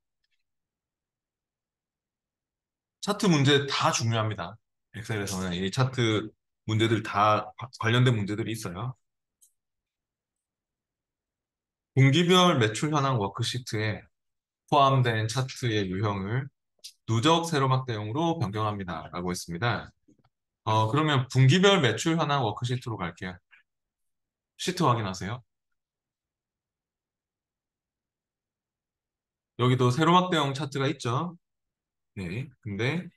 A: 차트 문제 다 중요합니다. 엑셀에서는 이 차트 문제들 다 관련된 문제들이 있어요. 분기별 매출 현황 워크시트에 포함된 차트의 유형을 누적 세로막대용으로 변경합니다. 라고 했습니다. 그러면 분기별 매출 현황 워크시트로 갈게요. 시트 확인하세요. 여기도 세로막대용 차트가 있죠. 네. 근데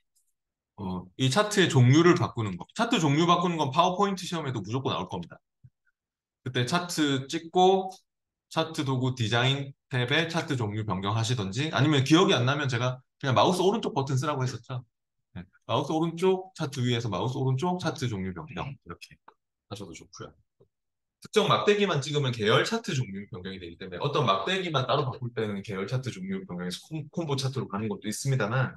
A: 이 차트의 종류를 바꾸는 거. 차트 종류 바꾸는 건 파워포인트 시험에도 무조건 나올 겁니다. 그때 차트 찍고 차트 도구 디자인 탭에 차트 종류 변경하시던지 아니면 기억이 안 나면 제가 그냥 마우스 오른쪽 버튼 쓰라고 했었죠. 네. 마우스 오른쪽 차트 위에서 마우스 오른쪽 차트 종류 변경 이렇게 하셔도 좋고요. 특정 막대기만 찍으면 계열 차트 종류 변경이 되기 때문에 어떤 막대기만 따로 바꿀 때는 계열 차트 종류 변경해서 콤보 차트로 가는 것도 있습니다만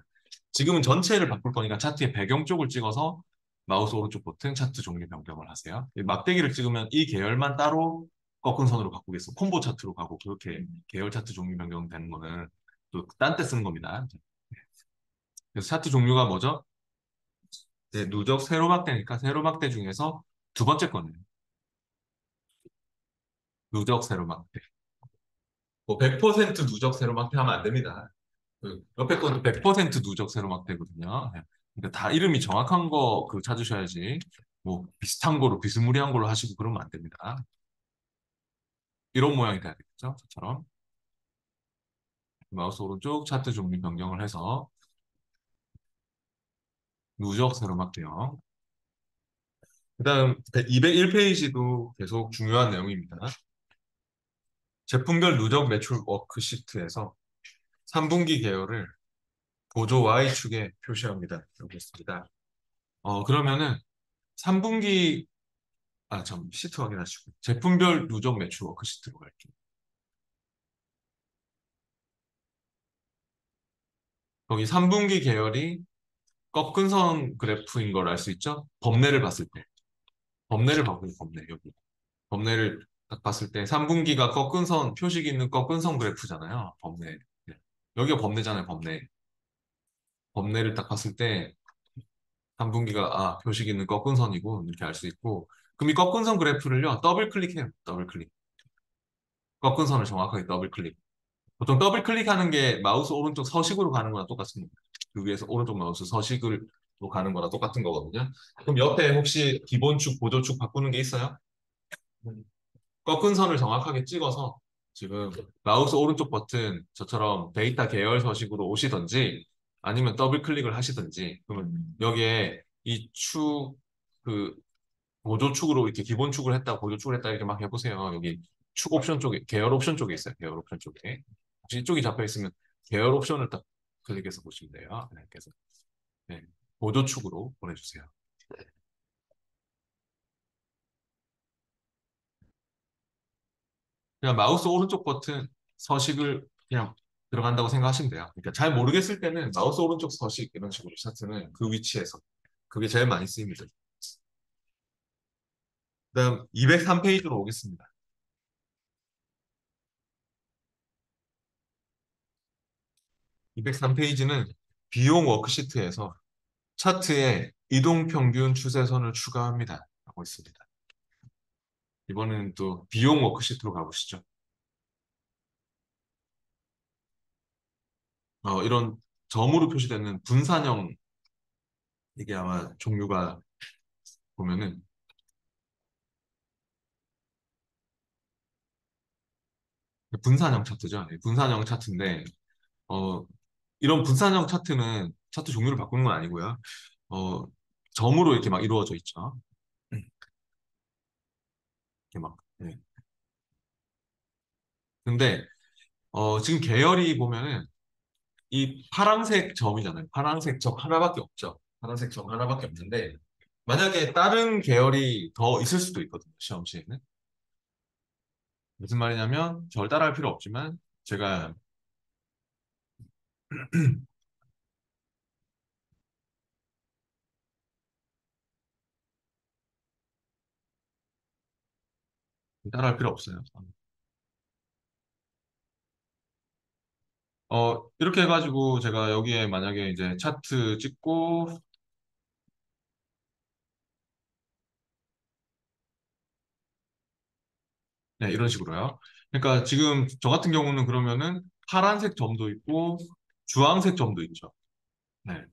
A: 지금은 전체를 바꿀 거니까 차트의 배경 쪽을 찍어서 마우스 오른쪽 버튼 차트 종류 변경을 하세요. 이 막대기를 찍으면 이 계열만 따로 꺾은 선으로 바꾸겠어. 콤보 차트로 가고 그렇게 계열 차트 종류 변경되는 거는 또 딴 때 쓰는 겁니다. 그래서 차트 종류가 뭐죠? 네, 누적 세로막대니까 세로막대 중에서 두 번째 거네요. 누적 세로막대. 뭐 100% 누적 세로막대 하면 안 됩니다. 그 옆에 것도 100% 누적 세로막대거든요. 예. 그러니까 다 이름이 정확한 거 그 찾으셔야지. 뭐 비슷한 거로 비스무리한 걸로 하시고 그러면 안 됩니다. 이런 모양이 돼야 되겠죠? 저처럼 마우스 오른쪽 차트 종류 변경을 해서 누적 세로막대형. 그다음 201페이지도 계속 중요한 내용입니다. 제품별 누적 매출 워크시트에서 3분기 계열을 보조 Y축에 표시합니다. 여기 있습니다. 그러면은 3분기 시트 확인하시고 제품별 누적 매출 워크시트로 갈게요. 거기 3분기 계열이 꺾은 선 그래프인 걸 알 수 있죠? 범례를 봤을 때. 범례를 봐보세요, 범례. 여기. 범례를 딱 봤을 때 3분기가 꺾은 선, 표식 있는 꺾은 선 그래프잖아요. 범례. 네. 여기가 범례잖아요, 범례. 범례를 딱 봤을 때 3분기가 표식 있는 꺾은 선이고 이렇게 알 수 있고 그럼 이 꺾은 선 그래프를요, 더블 클릭해요. 더블 클릭. 꺾은 선을 정확하게 더블 클릭. 보통 더블 클릭하는 게 마우스 오른쪽 서식으로 가는 거랑 똑같습니다. 그 위에서 오른쪽 마우스 서식으로 가는 거랑 똑같은 거거든요. 그럼 옆에 혹시 기본축, 보조축 바꾸는 게 있어요? 꺾은 선을 정확하게 찍어서 지금 마우스 오른쪽 버튼 저처럼 데이터 계열 서식으로 오시든지 아니면 더블 클릭을 하시든지 그러면 여기에 이 축, 그 보조축으로 이렇게 기본축을 했다, 보조축을 했다 이렇게 막 해보세요. 여기 축 옵션 쪽에, 계열 옵션 쪽에 있어요. 계열 옵션 쪽에. 혹시 이쪽이 잡혀 있으면 계열 옵션을 딱 클릭해서 보시면 돼요. 네, 그래서 네, 보조축으로 보내주세요. 그냥 마우스 오른쪽 버튼 서식을 그냥 들어간다고 생각하시면 돼요. 그러니까 잘 모르겠을 때는 마우스 오른쪽 서식 이런 식으로 차트는 그 위치에서 그게 제일 많이 쓰입니다. 그다음 203페이지로 오겠습니다. 203페이지는 비용 워크시트에서 차트에 이동 평균 추세선을 추가합니다. 하고 있습니다. 이번에는 또 비용 워크시트로 가보시죠. 이런 점으로 표시되는 분산형 이게 아마 종류가 보면은 분산형 차트죠. 예, 분산형 차트인데 어, 이런 분산형 차트는 차트 종류를 바꾸는 건 아니고요. 어, 점으로 이렇게 막 이루어져 있죠. 이렇게 막. 예. 근데 지금 계열이 보면은 이 파란색 점이잖아요. 파란색 점 하나밖에 없죠. 파란색 점 하나밖에 없는데 만약에 다른 계열이 더 있을 수도 있거든요. 시험 시에는. 무슨 말이냐면 절 따라할 필요 없지만 제가 따라할 필요 없어요. 이렇게 해가지고 제가 여기에 만약에 이제 차트 찍고 네, 이런 식으로요. 그러니까 지금 저 같은 경우는 그러면은 파란색 점도 있고 주황색 점도 있죠. 네.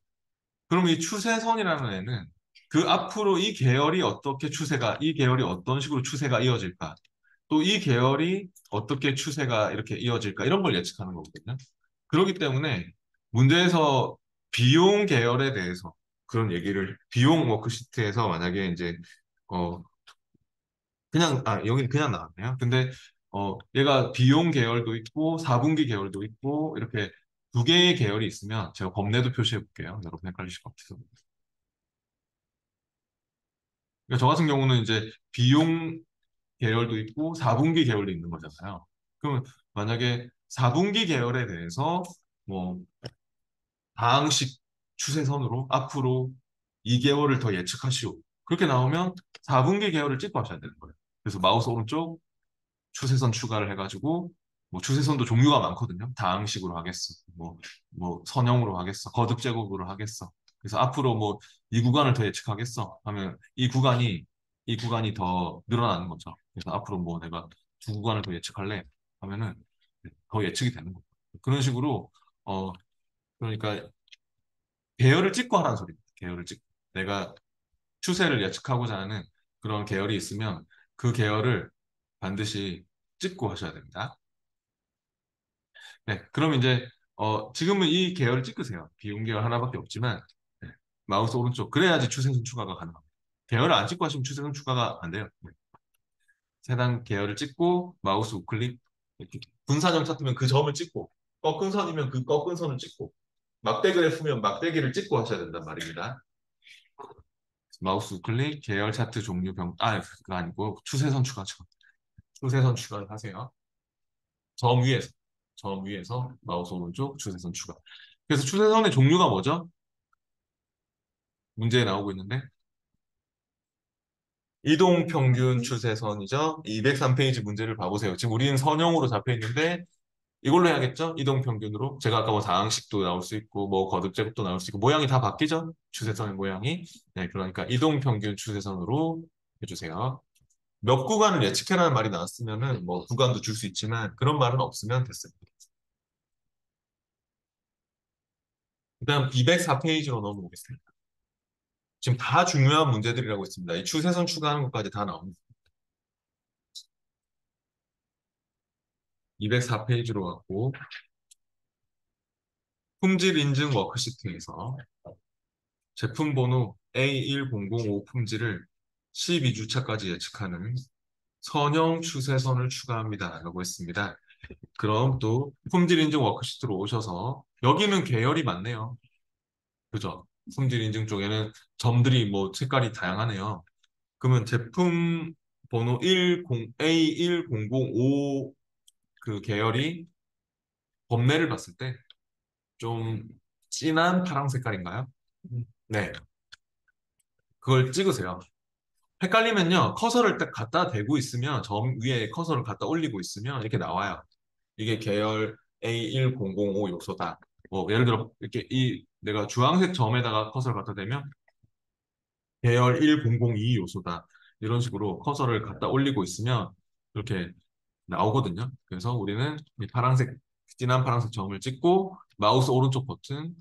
A: 그럼 이 추세선이라는 애는 그 앞으로 이 계열이 어떤 식으로 추세가 이어질까? 또 이 계열이 어떻게 추세가 이렇게 이어질까? 이런 걸 예측하는 거거든요. 그렇기 때문에 문제에서 비용 계열에 대해서 그런 얘기를 비용 워크시트에서 만약에 이제 어 여기는 그냥 나왔네요. 근데 얘가 비용 계열도 있고 4분기 계열도 있고 이렇게 두 개의 계열이 있으면 제가 범례도 표시해 볼게요. 여러분 헷갈리실 것 같아서. 그러니까 저 같은 경우는 이제 비용 계열도 있고 4분기 계열도 있는 거잖아요. 그러면 만약에 4분기 계열에 대해서 뭐 다항식 추세선으로 앞으로 2개월을 더 예측하시오. 그렇게 나오면 4분기 계열을 찍고 하셔야 되는 거예요. 그래서 마우스 오른쪽 추세선 추가를 해가지고 뭐 추세선도 종류가 많거든요. 다항식으로 하겠어. 뭐 선형으로 하겠어. 거듭 제곱으로 하겠어. 그래서 앞으로 뭐 이 구간을 더 예측하겠어 하면 이 구간이 더 늘어나는 거죠. 그래서 앞으로 뭐 내가 두 구간을 더 예측할래 하면은 더 예측이 되는 거예요. 그런 식으로 그러니까 계열을 찍고 하라는 소리입니다. 계열을 찍고. 내가 추세를 예측하고자 하는 그런 계열이 있으면 그 계열을 반드시 찍고 하셔야 됩니다. 네, 그럼 이제 지금은 이 계열을 찍으세요. 비용 계열 하나밖에 없지만 네, 마우스 오른쪽 그래야지 추세선 추가가 가능합니다. 계열을 안 찍고 하시면 추세선 추가가 안 돼요. 네. 세단 계열을 찍고 마우스 우클릭 이렇게 분사점 차트면 그 점을 찍고 꺾은 선이면 그 꺾은 선을 찍고 막대 그래프면 막대기를 찍고 하셔야 된단 말입니다. 마우스 우클릭 계열 차트 종류 그거 아니고 추세선 추가죠. 추세선 추가를 하세요. 점 위에서 점 위에서 마우스 오른쪽 추세선 추가. 그래서 추세선의 종류가 뭐죠? 문제에 나오고 있는데 이동 평균 추세선이죠. 203페이지 문제를 봐보세요. 지금 우리는 선형으로 잡혀 있는데 이걸로 해야겠죠? 이동 평균으로. 제가 아까 뭐 상항식도 나올 수 있고 뭐 거듭 제곱도 나올 수 있고 모양이 다 바뀌죠? 추세선의 모양이. 네, 그러니까 이동 평균 추세선으로 해주세요. 몇 구간을 예측해라는 말이 나왔으면은 뭐 구간도 줄 수 있지만 그런 말은 없으면 됐습니다. 그다음 204페이지로 넘어오겠습니다. 지금 다 중요한 문제들이라고 있습니다. 이 추세선 추가하는 것까지 다 나옵니다. 204페이지로 갔고 품질 인증 워크시트에서 제품 번호 A1005 품질을 12주차까지 예측하는 선형 추세선을 추가합니다. 라고 했습니다. 그럼 또 품질 인증 워크시트로 오셔서 여기는 계열이 많네요. 그죠? 품질 인증 쪽에는 점들이 뭐 색깔이 다양하네요. 그러면 제품 번호 10A1005 그 계열이 범례를 봤을 때 좀 진한 파랑 색깔인가요? 네, 그걸 찍으세요. 헷갈리면요, 커서를 딱 갖다 대고 있으면 점 위에 커서를 갖다 올리고 있으면 이렇게 나와요. 이게 계열 A1005 요소다. 뭐 예를 들어 이렇게 이 내가 주황색 점에다가 커서를 갖다 대면 계열 1002 요소다. 이런 식으로 커서를 갖다 올리고 있으면 이렇게 나오거든요. 그래서 우리는 이 파란색, 진한 파란색 점을 찍고 마우스 오른쪽 버튼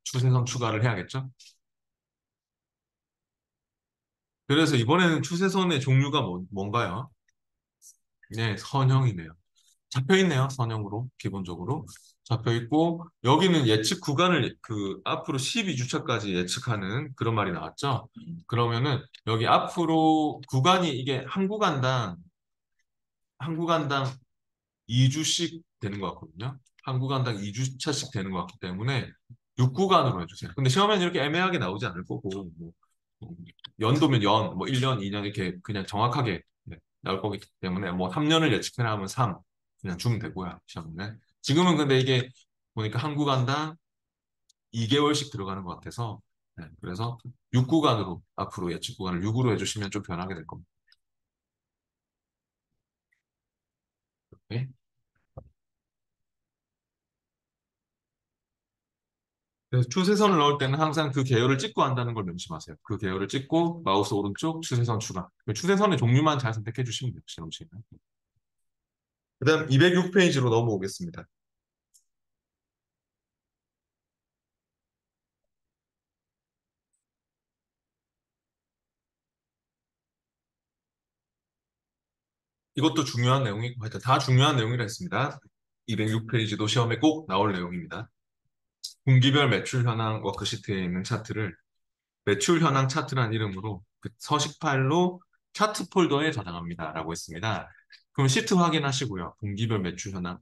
A: 추세선 추가를 해야겠죠. 그래서 이번에는 추세선의 종류가 뭔가요? 네, 선형이네요. 잡혀 있네요. 선형으로 기본적으로 잡혀 있고 여기는 예측 구간을 그 앞으로 12주차까지 예측하는 그런 말이 나왔죠. 그러면은 여기 앞으로 구간이 이게 한 구간당 2주씩 되는 것 같거든요. 한 구간당 2주차씩 되는 것 같기 때문에 6구간으로 해주세요. 근데 시험에는 이렇게 애매하게 나오지 않을 거고 뭐 연도면 연, 뭐 1년, 2년 이렇게 그냥 정확하게 네, 나올 거기 때문에 뭐 3년을 예측해라 하면 3 그냥 주면 되고요. 시험에. 지금은 근데 이게 보니까 한 구간당 2개월씩 들어가는 것 같아서 네, 그래서 6구간으로 앞으로 예측 구간을 6으로 해주시면 좀 변하게 될 겁니다. 네. 그래서 추세선을 넣을 때는 항상 그 계열을 찍고 한다는 걸 명심하세요. 그 계열을 찍고 마우스 오른쪽 추세선 추가. 그 추세선의 종류만 잘 선택해 주시면 돼요. 시험 시간. 그다음 206페이지로 넘어오겠습니다. 이것도 중요한 내용이고 하여튼 다 중요한 내용이라 했습니다. 206페이지도 시험에 꼭 나올 내용입니다. 분기별 매출 현황 워크시트에 있는 차트를 매출 현황 차트란 이름으로 그 서식 파일로 차트 폴더에 저장합니다. 라고 했습니다. 그럼 시트 확인하시고요. 분기별 매출 현황.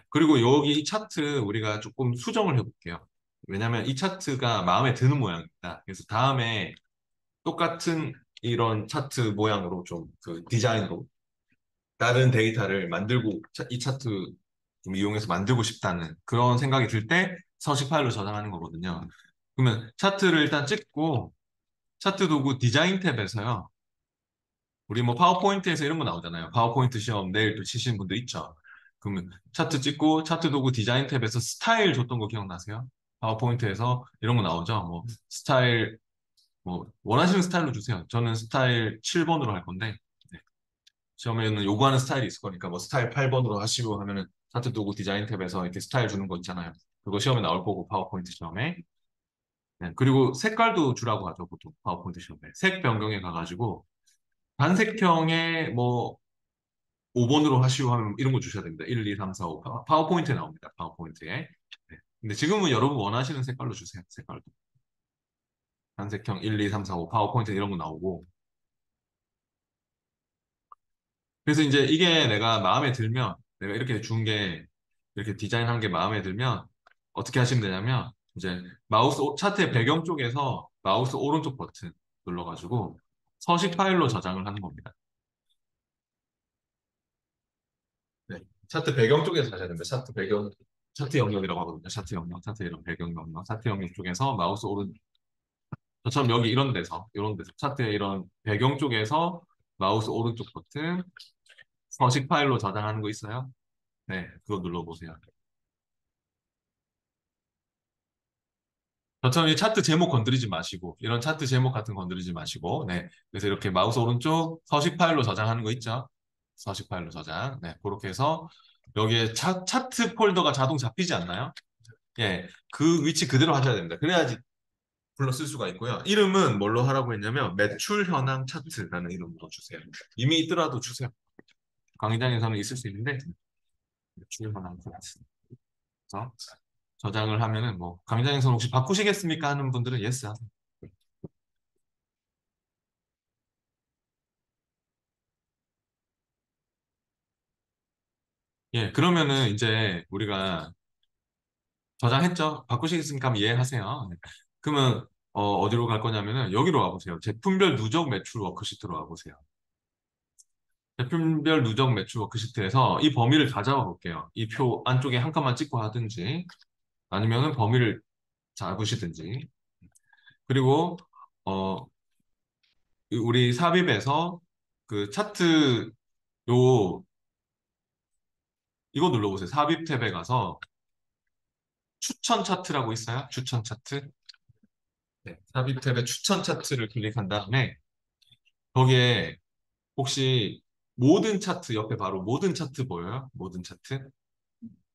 A: 그리고 여기 이 차트 우리가 조금 수정을 해볼게요. 왜냐하면 이 차트가 마음에 드는 모양입니다. 그래서 다음에 똑같은 이런 차트 모양으로 좀 그 디자인으로 다른 데이터를 만들고 이 차트 좀 이용해서 만들고 싶다는 그런 생각이 들 때 서식 파일로 저장하는 거거든요. 그러면 차트를 일단 찍고 차트 도구 디자인 탭에서요. 우리 뭐 파워포인트에서 이런 거 나오잖아요. 파워포인트 시험 내일 또 치시는 분들 있죠. 그러면 차트 찍고 차트 도구 디자인 탭에서 스타일 줬던 거 기억나세요? 파워포인트에서 이런 거 나오죠. 뭐 스타일 뭐 원하시는 스타일로 주세요. 저는 스타일 7번으로 할 건데 네. 시험에는 요구하는 스타일이 있을 거니까 뭐 스타일 8번으로 하시고 하면은 차트 도구 디자인 탭에서 이렇게 스타일 주는 거 있잖아요. 그거 시험에 나올 거고, 파워포인트 시험에. 네, 그리고 색깔도 주라고 하죠, 보통. 파워포인트 시험에. 색 변경에 가가지고, 단색형에 뭐, 5번으로 하시오 하면 이런 거 주셔야 됩니다. 1, 2, 3, 4, 5. 파워포인트에 나옵니다. 파워포인트에. 네. 근데 지금은 여러분 원하시는 색깔로 주세요. 색깔도. 단색형 1, 2, 3, 4, 5. 파워포인트 이런 거 나오고. 그래서 이제 이게 내가 마음에 들면, 내가 이렇게 준 게, 이렇게 디자인한 게 마음에 들면, 어떻게 하시면 되냐면, 이제 차트의 배경 쪽에서 마우스 오른쪽 버튼 눌러가지고, 서식 파일로 저장을 하는 겁니다. 네. 차트 배경 쪽에서 하셔야 됩니다. 차트 배경, 차트 영역이라고 하거든요. 차트 영역, 차트 이런 배경 영역, 차트 영역 쪽에서 마우스 오른, 저처럼 여기 이런 데서, 차트의 이런 배경 쪽에서 마우스 오른쪽 버튼, 서식 파일로 저장하는 거 있어요? 네, 그거 눌러보세요. 저처럼 이 차트 제목 건드리지 마시고, 이런 차트 제목 같은 거 건드리지 마시고, 네. 그래서 이렇게 마우스 오른쪽 서식 파일로 저장하는 거 있죠? 서식 파일로 저장. 네, 그렇게 해서 여기에 차트 폴더가 자동 잡히지 않나요? 예, 그 위치 그대로 하셔야 됩니다. 그래야지 불러 쓸 수가 있고요. 이름은 뭘로 하라고 했냐면, 매출 현황 차트라는 이름으로 주세요. 이미 있더라도 주세요. 강의장에서는 있을 수 있는데, 매출 현황 차트. 그래서 저장을 하면은 뭐, 강의장에서는 혹시 바꾸시겠습니까? 하는 분들은 yes 하세요. 예, 그러면은 이제 우리가 저장했죠? 바꾸시겠습니까? 하면 예 하세요. 네. 그러면 어디로 갈 거냐면은 여기로 와보세요. 제품별 누적 매출 워크시트로 와보세요. 제품별 누적 매출 워크시트에서 이 범위를 다 잡아볼게요. 이 표 안쪽에 한 칸만 찍고 하든지 아니면은 범위를 잡으시든지. 그리고 어, 우리 삽입에서 그 차트 요 이거 눌러보세요. 삽입 탭에 가서 추천 차트라고 있어요. 추천 차트. 네, 삽입 탭에 추천 차트를 클릭한 다음에 거기에 혹시 모든 차트 옆에 바로 모든 차트 보여요? 모든 차트?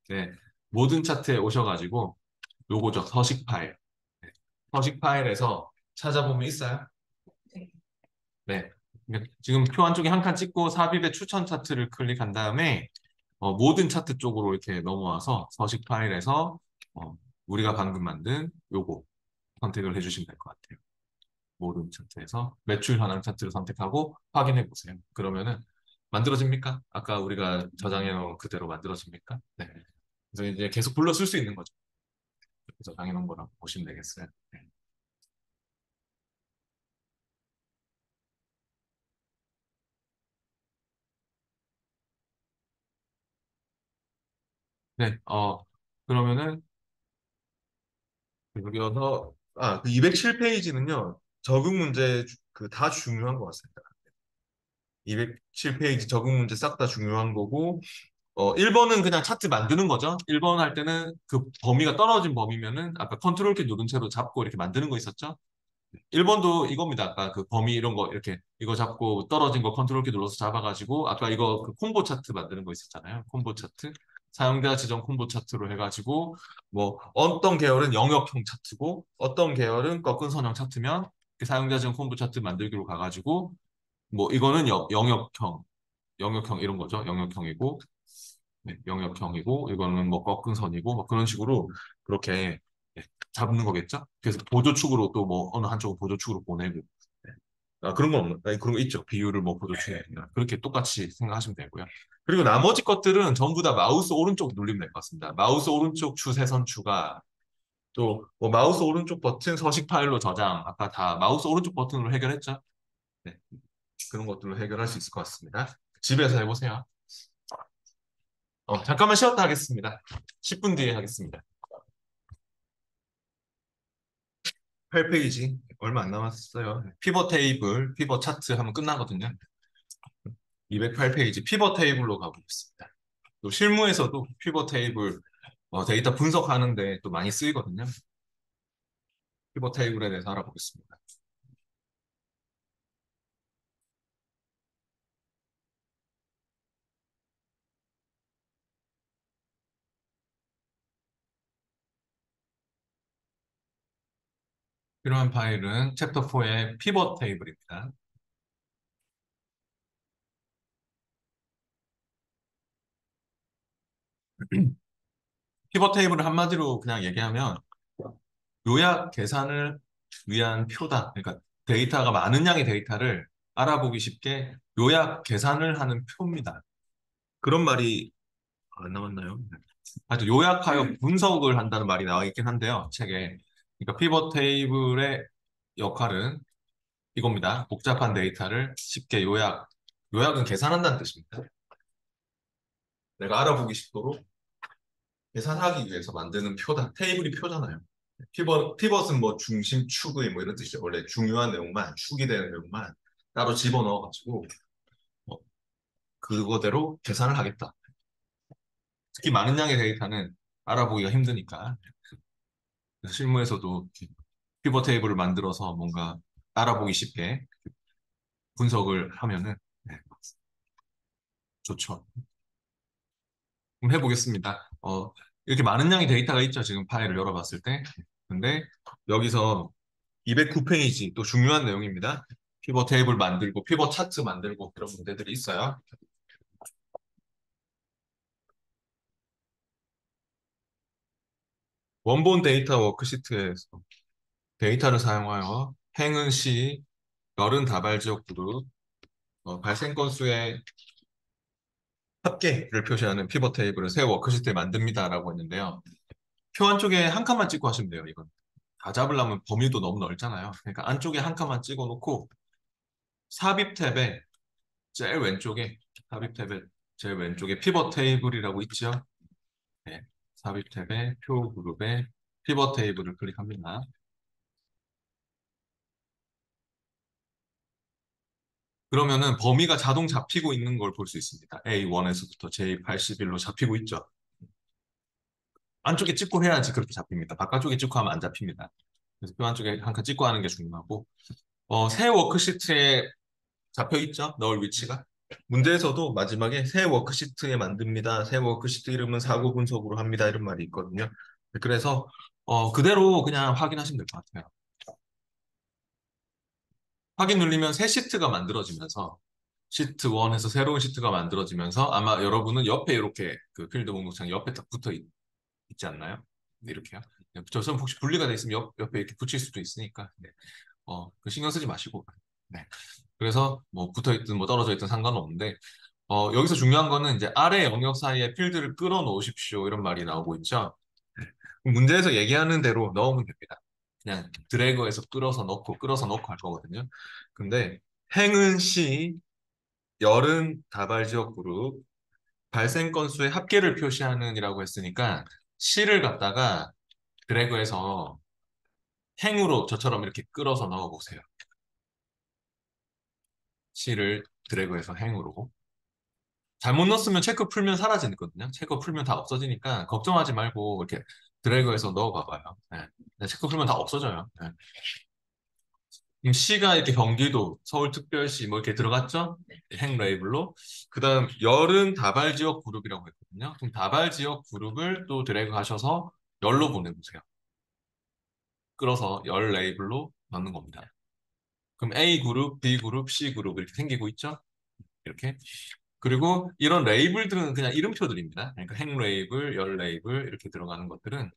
A: 네, 모든 차트에 오셔가지고 요거죠. 서식 파일. 네, 서식 파일에서 찾아보면 있어요? 네. 그러니까 지금 표 안쪽에 한 칸 찍고 삽입의 추천 차트를 클릭한 다음에 모든 차트 쪽으로 이렇게 넘어와서 서식 파일에서 우리가 방금 만든 요거 선택을 해주시면 될 것 같아요. 모든 차트에서 매출 현황 차트를 선택하고 확인해 보세요. 그러면은 만들어집니까? 아까 우리가 저장해 놓은 그대로 만들어집니까? 네. 그래서 이제 계속 불러 쓸 수 있는 거죠. 저장해 놓은 거라고 보시면 되겠어요. 네. 네, 그러면은 여기서 그 207페이지는요. 적응 문제 그 다 중요한 것 같습니다. 207페이지 적응 문제 싹 다 중요한 거고 1번은 그냥 차트 만드는 거죠. 1번 할 때는 그 범위가 떨어진 범위면은 아까 컨트롤 키 누른 채로 잡고 이렇게 만드는 거 있었죠. 1번도 이겁니다. 아까 그 범위 이런 거 이렇게 이거 잡고 떨어진 거 컨트롤 키 눌러서 잡아가지고 아까 이거 그 콤보 차트 만드는 거 있었잖아요. 콤보 차트. 사용자 지정 콤보 차트로 해가지고 뭐 어떤 계열은 영역형 차트고 어떤 계열은 꺾은 선형 차트면 그 사용자 지정 콤보 차트 만들기로 가가지고 뭐 이거는 영역형 이런 거죠. 영역형이고 네, 영역형이고 이거는 뭐 꺾은 선이고 뭐 그런 식으로 그렇게 네, 잡는 거겠죠. 그래서 보조축으로 또 뭐 어느 한쪽은 보조축으로 보내고 네. 그런 건 없나? 아니, 그런 거 있죠. 비율을 뭐 보조축에 그렇게 똑같이 생각하시면 되고요. 그리고 나머지 것들은 전부 다 마우스 오른쪽 누르면 될 것 같습니다. 마우스 오른쪽 추세선 추가 또 뭐 마우스 오른쪽 버튼 서식 파일로 저장 아까 다 마우스 오른쪽 버튼으로 해결했죠. 네, 그런 것들로 해결할 수 있을 것 같습니다. 집에서 해보세요. 잠깐만 쉬었다 하겠습니다. 10분 뒤에 하겠습니다. 8페이지 얼마 안 남았어요. 피벗 테이블, 피벗 차트 하면 끝나거든요. 208페이지 피벗 테이블로 가보겠습니다. 또 실무에서도 피벗 테이블 데이터 분석하는데 또 많이 쓰이거든요. 피벗 테이블에 대해서 알아보겠습니다. 필요한 파일은 챕터 4의 피벗 테이블입니다. 피벗 테이블을 한마디로 그냥 얘기하면 요약 계산을 위한 표다. 그러니까 데이터가 많은 양의 데이터를 알아보기 쉽게 요약 계산을 하는 표입니다. 그런 말이 안 나왔나요? 네. 하여튼 요약하여 분석을 한다는 말이 나와 있긴 한데요, 책에. 그러니까 피벗 테이블의 역할은 이겁니다. 복잡한 데이터를 쉽게 요약은 계산한다는 뜻입니다. 내가 알아보기 쉽도록 계산하기 위해서 만드는 표다. 테이블이 표잖아요. 피벗은 뭐 중심, 축의 뭐 이런 뜻이죠. 원래 중요한 내용만, 축이 되는 내용만 따로 집어넣어가지고 뭐 그거대로 계산을 하겠다. 특히 많은 양의 데이터는 알아보기가 힘드니까. 그래서 실무에서도 피벗 테이블을 만들어서 뭔가 알아보기 쉽게 분석을 하면은 네, 좋죠. 그럼 해보겠습니다. 이렇게 많은 양의 데이터가 있죠. 지금 파일을 열어봤을 때. 근데 여기서 209페이지 또 중요한 내용입니다. 피벗 테이블 만들고 피벗 차트 만들고 그런 문제들이 있어요. 원본 데이터 워크시트에서 데이터를 사용하여 행은 시, 열은 다발 지역 그룹, 발생 건수의 합계를 표시하는 피벗 테이블을 새 워크시트에 만듭니다라고 했는데요. 표 안쪽에 한 칸만 찍고 하시면 돼요. 이건 다 잡으려면 범위도 너무 넓잖아요. 그러니까 안쪽에 한 칸만 찍어 놓고 삽입 탭에 제일 왼쪽에 삽입 탭에 제일 왼쪽에 피벗 테이블이라고 있죠. 네. 삽입 탭에 표 그룹에 피벗 테이블을 클릭합니다. 그러면은 범위가 자동 잡히고 있는 걸 볼 수 있습니다. A1에서부터 J81로 잡히고 있죠. 안쪽에 찍고 해야지 그렇게 잡힙니다. 바깥쪽에 찍고 하면 안 잡힙니다. 그래서 표 안쪽에 한 칸 찍고 하는 게 중요하고 새 워크시트에 잡혀 있죠. 넣을 위치가. 문제에서도 마지막에 새 워크시트에 만듭니다. 새 워크시트 이름은 사고 분석으로 합니다. 이런 말이 있거든요. 그래서 그대로 그냥 확인하시면 될 것 같아요. 확인 누르면 새 시트가 만들어지면서 시트 1에서 새로운 시트가 만들어지면서 아마 여러분은 옆에 이렇게 그 필드 목록창 옆에 딱 붙어 지 않나요? 네, 이렇게요. 네, 저선 혹시 분리가 돼 있으면 옆에 이렇게 붙일 수도 있으니까 네. 그 신경 쓰지 마시고 네. 그래서 뭐 붙어 있든 뭐 떨어져 있든 상관은 없는데 여기서 중요한 거는 이제 아래 영역 사이에 필드를 끌어 놓으십시오 이런 말이 나오고 있죠. 문제에서 얘기하는 대로 넣으면 됩니다. 그냥 드래그해서 끌어서 넣고 할 거거든요. 근데 행은 시, 열은 다발 지역 그룹, 발생 건수의 합계를 표시하는이라고 했으니까 시를 갖다가 드래그해서 행으로 저처럼 이렇게 끌어서 넣어보세요. 시를 드래그해서 행으로. 잘못 넣었으면 체크 풀면 사라지거든요. 체크 풀면 다 없어지니까 걱정하지 말고 이렇게 드래그해서 넣어봐봐요. 네. 네, 체크 풀면 다 없어져요. 네. 그럼 시가 이렇게 경기도, 서울특별시 뭐 이렇게 들어갔죠? 행 레이블로. 그 다음 열은 다발 지역 그룹이라고 했거든요. 그럼 다발 지역 그룹을 또 드래그 하셔서 열로 보내보세요. 끌어서 열 레이블로 넣는 겁니다. 그럼 A 그룹, B 그룹, C 그룹 이렇게 생기고 있죠? 이렇게. 그리고 이런 레이블들은 그냥 이름표들입니다. 그러니까 행 레이블, 열 레이블 이렇게 들어가는 것들은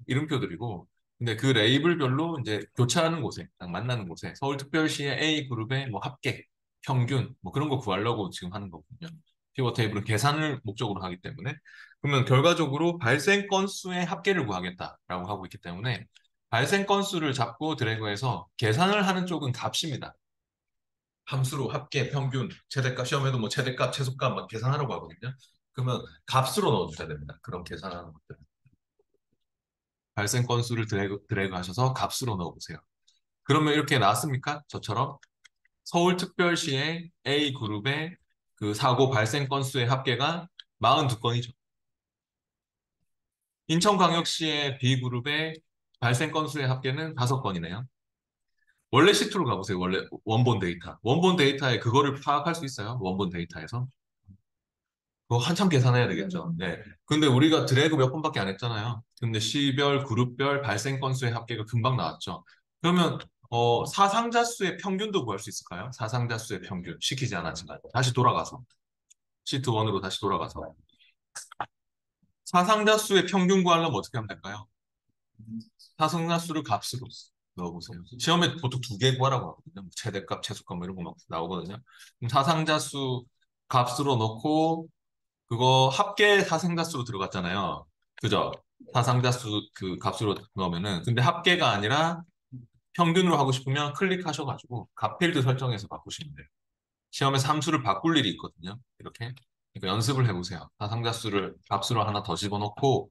A: 이름표들이고, 근데 그 레이블별로 이제 교차하는 곳에, 딱 만나는 곳에 서울특별시의 A 그룹의 뭐 합계, 평균 뭐 그런 거 구하려고 지금 하는 거거든요. 피벗 테이블은 계산을 목적으로 하기 때문에 그러면 결과적으로 발생 건수의 합계를 구하겠다라고 하고 있기 때문에 발생 건수를 잡고 드래그해서 계산을 하는 쪽은 값입니다. 함수로 합계, 평균, 최대값, 시험에도 뭐 최대값, 최소값 막 계산하라고 하거든요. 그러면 값으로 넣어주셔야 됩니다. 그런 계산하는 것들. 발생 건수를 드래그 하셔서 값으로 넣어보세요. 그러면 이렇게 나왔습니까? 저처럼 서울특별시의 A 그룹의 그 사고 발생 건수의 합계가 42건이죠. 인천광역시의 B 그룹의 발생 건수의 합계는 5건이네요. 원래 시트로 가보세요. 원래 원본 데이터. 원본 데이터에 그거를 파악할 수 있어요. 원본 데이터에서. 그거 한참 계산해야 되겠죠. 네. 근데 우리가 드래그 몇 번밖에 안 했잖아요. 근데 시별, 그룹별 발생 건수의 합계가 금방 나왔죠. 그러면 사상자수의 평균도 구할 수 있을까요? 사상자수의 평균 시키지 않았지만 다시 돌아가서 시트 1으로 다시 돌아가서 사상자수의 평균 구하려면 어떻게 하면 될까요? 사상자수를 값으로 넣어보세요. 시험에 보통 두 개 구하라고 하거든요. 뭐 최대값, 최소값 뭐 이런 거 막 나오거든요. 그럼 사상자수 값으로 넣고 그거 합계 사상자수로 들어갔잖아요. 그죠? 사상자수 그 값으로 넣으면은 근데 합계가 아니라 평균으로 하고 싶으면 클릭하셔가지고 값필드 설정해서 바꾸시면 돼요. 시험에서 함수를 바꿀 일이 있거든요. 이렇게. 그러니까 연습을 해보세요. 사상자수를 값으로 하나 더 집어넣고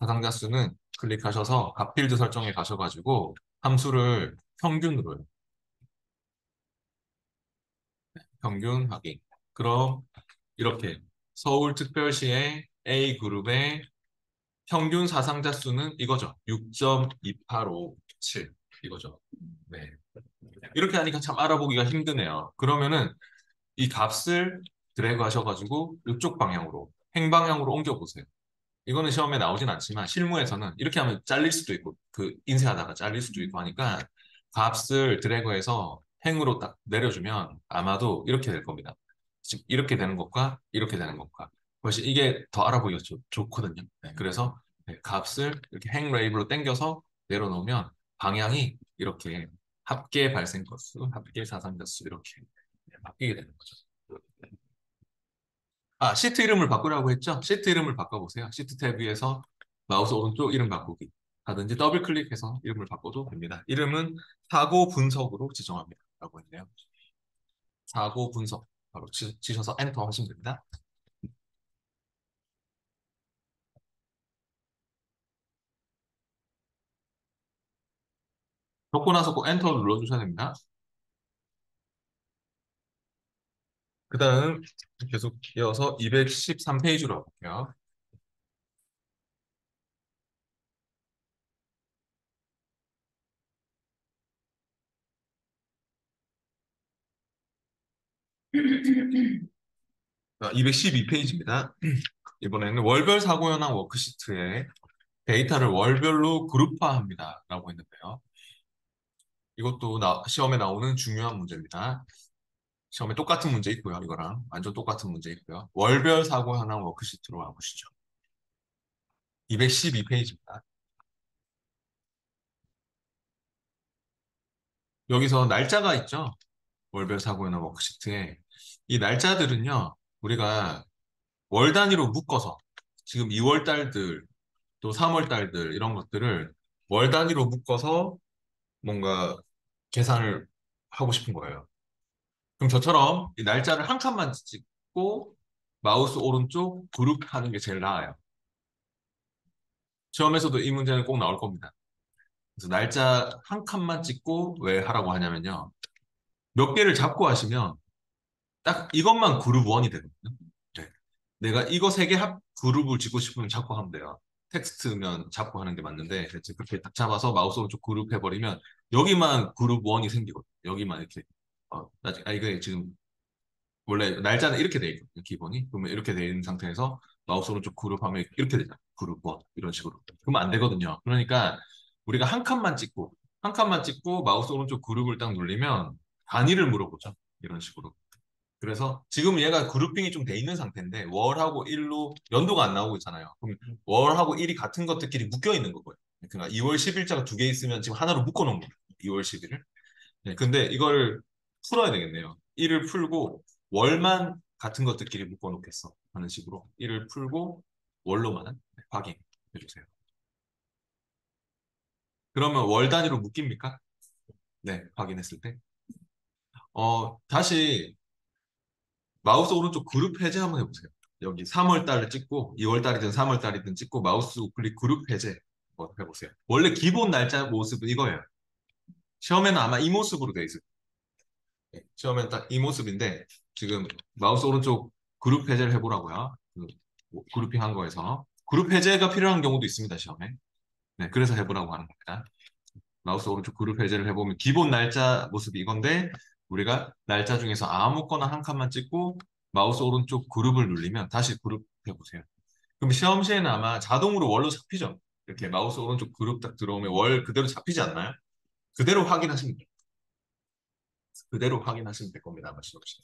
A: 사상자수는 클릭하셔서 값필드 설정에 가셔가지고 함수를 평균으로요. 평균 확인. 그럼 이렇게 서울특별시의 A그룹의 평균 사상자 수는 이거죠. 6.2857 이거죠. 네. 이렇게 하니까 참 알아보기가 힘드네요. 그러면은 이 값을 드래그 하셔가지고 이쪽 방향으로 행방향으로 옮겨보세요. 이거는 시험에 나오진 않지만 실무에서는 이렇게 하면 잘릴 수도 있고 그 인쇄하다가 잘릴 수도 있고 하니까 값을 드래그해서 행으로 딱 내려주면 아마도 이렇게 될 겁니다. 즉 이렇게 되는 것과 이렇게 되는 것과 훨씬 이게 더 알아보기가 좋거든요. 네, 그래서 네, 값을 이렇게 행 레이블로 당겨서 내려놓으면 방향이 이렇게 합계 발생 건수, 합계 사상자 수 이렇게 네, 바뀌게 되는 거죠. 아, 시트 이름을 바꾸라고 했죠? 시트 이름을 바꿔보세요. 시트 탭 위에서 마우스 오른쪽 이름 바꾸기 하든지 더블 클릭해서 이름을 바꿔도 됩니다. 이름은 사고 분석으로 지정합니다. 라고 했네요. 사고 분석 바로 치셔서 엔터 하시면 됩니다. 적고 나서 꼭 엔터 눌러주셔야 됩니다. 그 다음 계속 이어서 213페이지로 가볼게요. 자, 212페이지입니다. 이번에는 월별 사고 현황 워크시트에 데이터를 월별로 그룹화합니다. 라고 했는데요. 이것도 시험에 나오는 중요한 문제입니다. 시험에 똑같은 문제 있고요. 이거랑 완전 똑같은 문제 있고요. 월별 사고 현황 워크시트로 가보시죠. 212페이지입니다. 여기서 날짜가 있죠. 월별 사고 현황 워크시트에. 이 날짜들은요. 우리가 월 단위로 묶어서 지금 2월 달들 또 3월 달들 이런 것들을 월 단위로 묶어서 뭔가 계산을 하고 싶은 거예요. 그럼 저처럼 이 날짜를 한 칸만 찍고 마우스 오른쪽 그룹 하는 게 제일 나아요. 시험에서도 이 문제는 꼭 나올 겁니다. 그래서 날짜 한 칸만 찍고 왜 하라고 하냐면요. 몇 개를 잡고 하시면 딱 이것만 그룹 1이 되거든요. 네. 내가 이거 세 개 합 그룹을 짓고 싶으면 잡고 하면 돼요. 텍스트면 잡고 하는 게 맞는데 이제 그렇게 딱 잡아서 마우스 오른쪽 그룹 해버리면 여기만 그룹 1이 생기거든요. 여기만 이렇게 이게 지금 원래 날짜는 이렇게 돼 있거든요. 기본이. 그러면 이렇게 돼 있는 상태에서 마우스 오른쪽 그룹 하면 이렇게 되잖아요. 그룹 1 이런 식으로. 그러면 안 되거든요. 그러니까 우리가 한 칸만 찍고 마우스 오른쪽 그룹을 딱 누르면 단위를 물어보죠. 이런 식으로. 그래서 지금 얘가 그룹핑이 좀 돼 있는 상태인데 월하고 일로 연도가 안 나오고 있잖아요. 그럼 월하고 일이 같은 것들끼리 묶여 있는 거고요. 그러니까 2월 10일자가 두 개 있으면 지금 하나로 묶어 놓은 거예요. 2월 10일을. 네, 근데 이걸 풀어야 되겠네요. 일을 풀고 월만 같은 것들끼리 묶어 놓겠어 하는 식으로 일을 풀고 월로만 네, 확인해 주세요. 그러면 월 단위로 묶입니까? 네, 확인했을 때. 다시 마우스 오른쪽 그룹 해제 한번 해보세요. 여기 3월 달을 찍고 2월 달이든 3월 달이든 찍고 마우스 우클릭 그룹 해제 한번 해보세요. 원래 기본 날짜 모습은 이거예요. 시험에는 아마 이 모습으로 돼 있을 거예요. 시험에는 딱 이 모습인데 지금 마우스 오른쪽 그룹 해제를 해보라고요. 그룹핑 한 거에서 그룹 해제가 필요한 경우도 있습니다. 시험에. 네, 그래서 해보라고 하는 겁니다. 마우스 오른쪽 그룹 해제를 해보면 기본 날짜 모습이 이건데 우리가 날짜 중에서 아무거나 한 칸만 찍고 마우스 오른쪽 그룹을 눌리면 다시 그룹 해보세요. 그럼 시험 시에는 아마 자동으로 월로 잡히죠. 이렇게 마우스 오른쪽 그룹 딱 들어오면 월 그대로 잡히지 않나요? 그대로 확인하시면 돼요. 그대로 확인하시면 될 겁니다. 아마 시험시.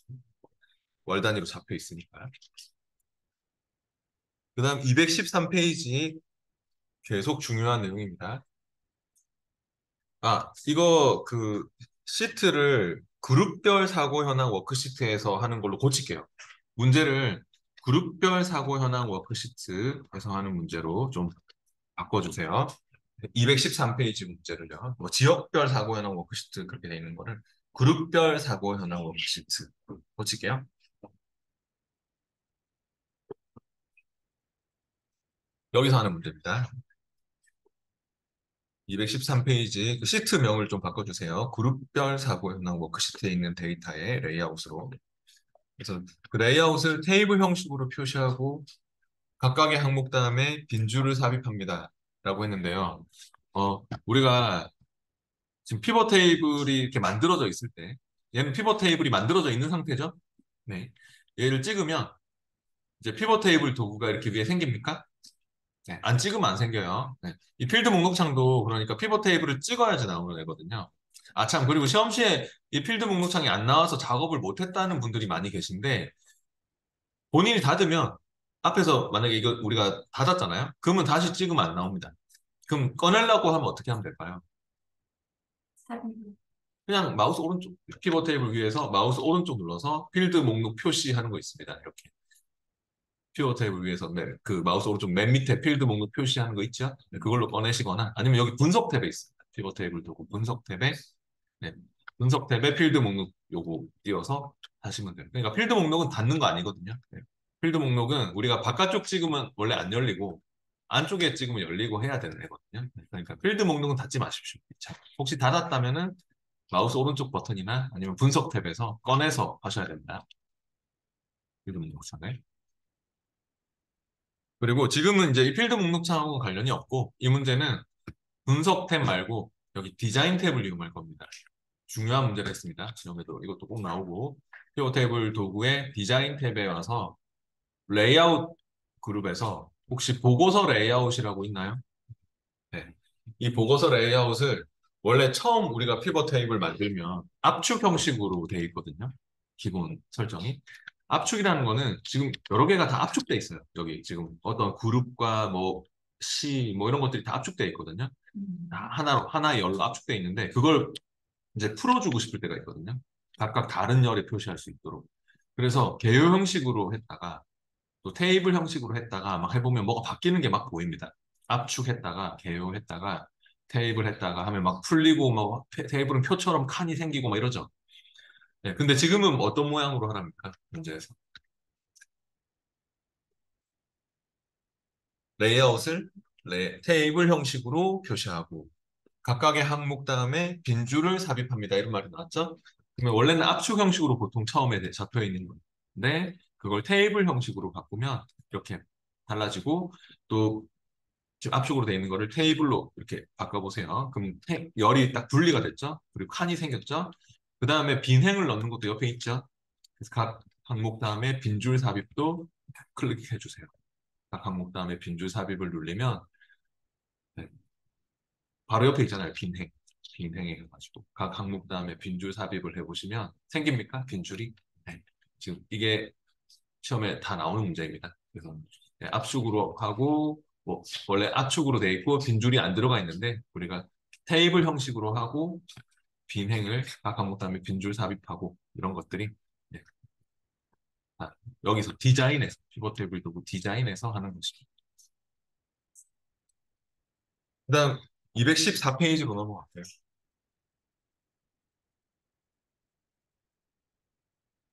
A: 월 단위로 잡혀 있으니까. 그 다음 213페이지 계속 중요한 내용입니다. 이거 시트를 그룹별 사고 현황 워크시트에서 하는 걸로 고칠게요. 문제를 그룹별 사고 현황 워크시트에서 하는 문제로 좀 바꿔주세요. 213페이지 문제를요. 뭐 지역별 사고 현황 워크시트 그렇게 돼 있는 거를 그룹별 사고 현황 워크시트 고칠게요. 여기서 하는 문제입니다. 213페이지 시트명을 좀 바꿔주세요. 그룹별 사고 현황 워크시트에 있는 데이터의 레이아웃으로. 그래서 그 레이아웃을 테이블 형식으로 표시하고 각각의 항목 다음에 빈줄을 삽입합니다. 라고 했는데요. 우리가 지금 피벗 테이블이 이렇게 만들어져 있을 때, 얘는 피벗 테이블이 만들어져 있는 상태죠? 네. 얘를 찍으면 이제 피벗 테이블 도구가 이렇게 위에 생깁니까? 네. 안 찍으면 안 생겨요. 네. 이 필드 목록창도 그러니까 피벗 테이블을 찍어야지 나오는 애거든요. 참, 그리고 시험시에 이 필드 목록창이 안 나와서 작업을 못 했다는 분들이 많이 계신데, 본인이 닫으면 앞에서 만약에 이거 우리가 닫았잖아요. 그러면 다시 찍으면 안 나옵니다. 그럼 꺼내려고 하면 어떻게 하면 될까요? 그냥 마우스 오른쪽 피벗 테이블 위에서 마우스 오른쪽 눌러서 필드 목록 표시하는 거 있습니다. 이렇게 피벗 테이블 위에서 그 마우스 오른쪽 맨 밑에 필드 목록 표시하는 거 있죠? 네, 그걸로 꺼내시거나 아니면 여기 분석 탭에 있습니다. 피벗 테이블 도구 분석 탭에 네, 분석 탭에 필드 목록 요거 띄워서 하시면 돼요. 그러니까 필드 목록은 닫는 거 아니거든요. 네. 필드 목록은 우리가 바깥쪽 찍으면 원래 안 열리고 안쪽에 찍으면 열리고 해야 되는 애거든요. 그러니까 필드 목록은 닫지 마십시오. 자, 혹시 닫았다면은 마우스 오른쪽 버튼이나 아니면 분석 탭에서 꺼내서 하셔야 됩니다. 필드 목록창을. 그리고 지금은 이제 이 필드 목록창하고 관련이 없고 이 문제는 분석 탭 말고 여기 디자인 탭을 이용할 겁니다. 중요한 문제가 있습니다. 시험에도 이것도 꼭 나오고 피벗 테이블 도구의 디자인 탭에 와서 레이아웃 그룹에서 혹시 보고서 레이아웃이라고 있나요? 네. 이 보고서 레이아웃을 원래 처음 우리가 피벗 테이블 만들면 압축 형식으로 돼 있거든요. 기본 설정이. 압축이라는 거는 지금 여러 개가 다 압축돼 있어요. 여기 지금 어떤 그룹과 뭐 시, 뭐 이런 것들이 다 압축돼 있거든요. 다 하나의 열로 압축돼 있는데 그걸 이제 풀어주고 싶을 때가 있거든요. 각각 다른 열에 표시할 수 있도록. 그래서 개요 형식으로 했다가 또 테이블 형식으로 했다가 막 해보면 뭐가 바뀌는 게 막 보입니다. 압축했다가 개요했다가 테이블 했다가 하면 막 풀리고 막 테이블은 표처럼 칸이 생기고 막 이러죠. 네, 근데 지금은 어떤 모양으로 하랍니까? 문제에서. 레이아웃을 테이블 형식으로 표시하고 각각의 항목 다음에 빈줄을 삽입합니다. 이런 말이 나왔죠? 그러면 원래는 압축 형식으로 보통 처음에 잡혀 있는 건데 그걸 테이블 형식으로 바꾸면 이렇게 달라지고 또 지금 압축으로 되어 있는 거를 테이블로 이렇게 바꿔보세요. 그럼 열이 딱 분리가 됐죠? 그리고 칸이 생겼죠? 그 다음에 빈행을 넣는 것도 옆에 있죠? 그래서 각 항목 다음에 빈줄 삽입도 클릭해 주세요. 각 항목 다음에 빈줄 삽입을 누르면 네, 바로 옆에 있잖아요. 빈행. 빈행에 해가지고 각 항목 다음에 빈줄 삽입을 해보시면 생깁니까? 빈줄이? 네. 지금 이게 시험에 다 나오는 문제입니다. 그래서 네, 압축으로 하고 뭐 원래 압축으로 돼 있고 빈줄이 안 들어가 있는데 우리가 테이블 형식으로 하고 빈행을 각 항목 다음에 빈줄 삽입하고 이런 것들이 네, 여기서 디자인에서 피벗 테이블 도구 디자인에서 하는 것입니다. 그다음 214페이지로 넘어갈게요.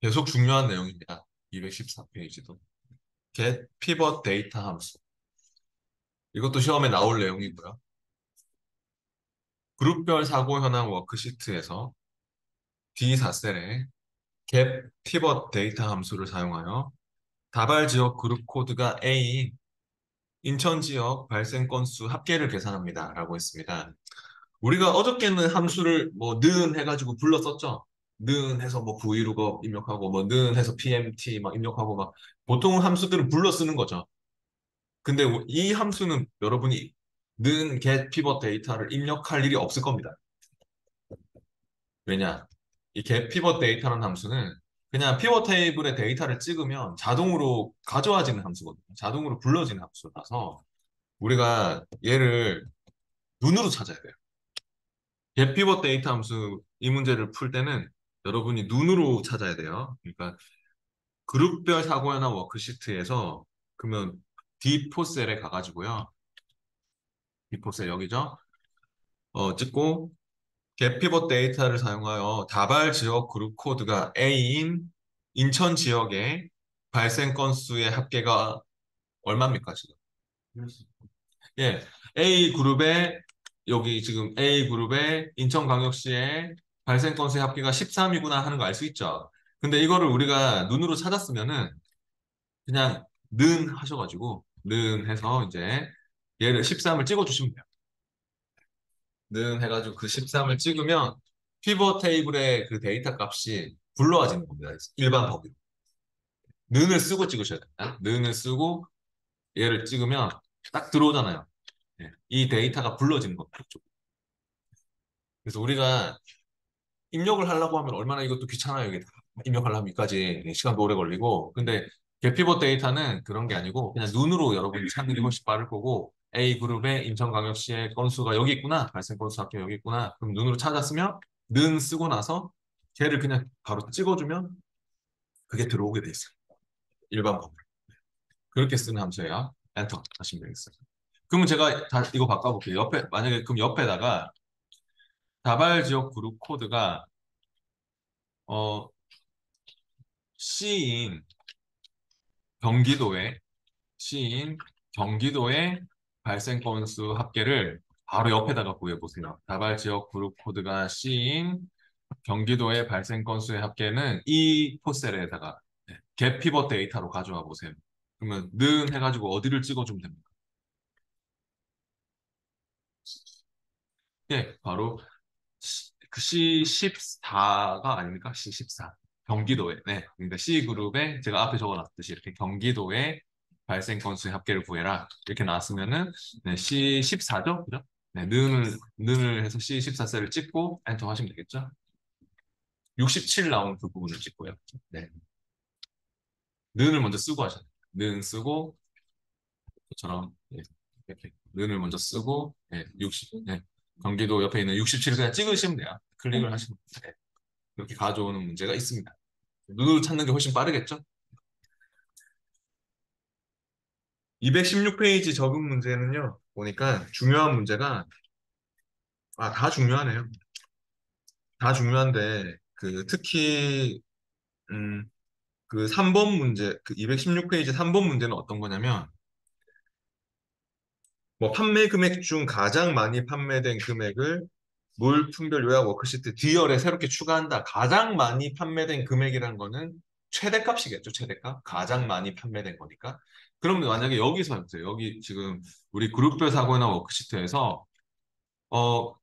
A: 계속 중요한 내용입니다. 214페이지도 get pivot 데이터 함수 이것도 시험에 나올 내용이고요. 그룹별 사고 현황 워크시트에서 D4셀에 get pivot 데이터 함수를 사용하여 다발 지역 그룹 코드가 A인 인천 지역 발생 건수 합계를 계산합니다. 라고 했습니다. 우리가 어저께는 함수를 뭐 는 해가지고 불렀었죠. 는 해서 뭐 브이로그 입력하고 뭐 는 해서 PMT 막 입력하고 막 보통 함수들은 불러 쓰는 거죠. 근데 이 함수는 여러분이 는 get pivot 데이터를 입력할 일이 없을 겁니다. 왜냐? 이 get pivot 데이터라는 함수는 그냥 피벗 테이블에 데이터를 찍으면 자동으로 가져와지는 함수거든요. 자동으로 불러지는 함수라서 우리가 얘를 눈으로 찾아야 돼요. get pivot 데이터 함수 이 문제를 풀 때는 여러분이 눈으로 찾아야 돼요. 그러니까 그룹별 사고연화 워크시트에서 그러면 D4셀에 가가지고요. D4셀 여기죠. 찍고 get pivot 데이터를 사용하여 다발 지역 그룹 코드가 A인 인천 지역의 발생 건수의 합계가 얼마입니까, 지금? 예, A 그룹의 여기 지금 A 그룹의 인천광역시의 발생 건수의 합계가 13이구나 하는 거 알 수 있죠. 근데 이거를 우리가 눈으로 찾았으면은 그냥 는 하셔가지고 는 해서 이제 얘를 13을 찍어주시면 돼요. 는 해가지고 그 13을 찍으면 피벗 테이블의 그 데이터 값이 불러와지는 겁니다. 일반 법으로. 는을 쓰고 찍으셔야 됩니다. 는을 쓰고 얘를 찍으면 딱 들어오잖아요. 예, 이 데이터가 불러지는 겁니다. 이쪽. 그래서 우리가 입력을 하려고 하면 얼마나 이것도 귀찮아요. 이게 다 입력하려면 여기까지 시간도 오래 걸리고. 근데 개피벗 데이터는 그런 게 아니고 그냥 눈으로 여러분이 찾는 게 훨씬 빠를 거고 A그룹의 인천광역시의 건수가 여기 있구나. 발생 건수 합계 여기 있구나. 그럼 눈으로 찾았으면 는 쓰고 나서 걔를 그냥 바로 찍어주면 그게 들어오게 돼 있어요. 일반 법으로. 그렇게 쓰는 함수예요. 엔터 하시면 되겠어요. 그러면 제가 이거 바꿔볼게요. 옆에 만약에 그럼 옆에다가 다발 지역 그룹 코드가 어 C인 경기도에 C인 경기도의 발생 건수 합계를 바로 옆에다가 구해보세요. 다발 지역 그룹 코드가 C인 경기도의 발생 건수의 합계는 이 포셀에다가 get pivot 데이터로 가져와 보세요. 그러면 는 해가지고 어디를 찍어주면 됩니다. 예, 바로 그 C14가 아닙니까? C14. 경기도에. 네. 그러니까 C그룹에 제가 앞에 적어놨듯이 이렇게 경기도에 발생 건수의 합계를 구해라. 이렇게 나왔으면은 네, C14죠? 그죠? 네, 는을 해서 C14셀을 찍고 엔터 하시면 되겠죠? 67 나온 그 부분을 찍고요. 네. 는을 먼저 쓰고 하셔야 돼요. 는 쓰고 저처럼 예, 이렇게 는을 먼저 쓰고 60, 경기도 옆에 있는 67을 그냥 찍으시면 돼요. 클릭을 하시면 돼요. 이렇게 가져오는 문제가 있습니다. 눈으로 찾는 게 훨씬 빠르겠죠? 216페이지 적응 문제는요, 보니까 중요한 문제가, 다 중요하네요. 다 중요한데, 특히, 그 3번 문제, 그 216페이지 3번 문제는 어떤 거냐면, 뭐, 판매 금액 중 가장 많이 판매된 금액을 물품별 요약 워크시트 D열에 새롭게 추가한다. 가장 많이 판매된 금액이라는 거는 최대값이겠죠, 최대값. 가장 많이 판매된 거니까. 그러면 만약에 여기서 해보세요. 여기 지금 우리 그룹별 사고나 워크시트에서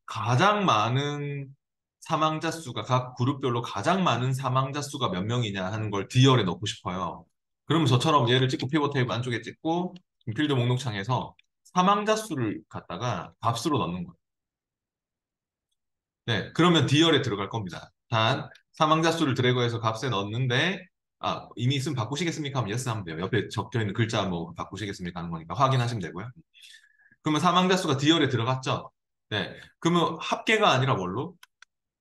A: 가장 많은 사망자 수가 각 그룹별로 가장 많은 사망자 수가 몇 명이냐 하는 걸 D열에 넣고 싶어요. 그러면 저처럼 얘를 찍고 피벗 테이블 안쪽에 찍고 필드 목록창에서 사망자 수를 갖다가 값으로 넣는 거예요. 네, 그러면 D열에 들어갈 겁니다. 단, 사망자 수를 드래그해서 값에 넣었는데, 이미 있으면 바꾸시겠습니까? 하면 yes 하면 돼요. 옆에 적혀 있는 글자 뭐 바꾸시겠습니까? 하는 거니까 확인하시면 되고요. 그러면 사망자 수가 D열에 들어갔죠? 네, 그러면 합계가 아니라 뭘로?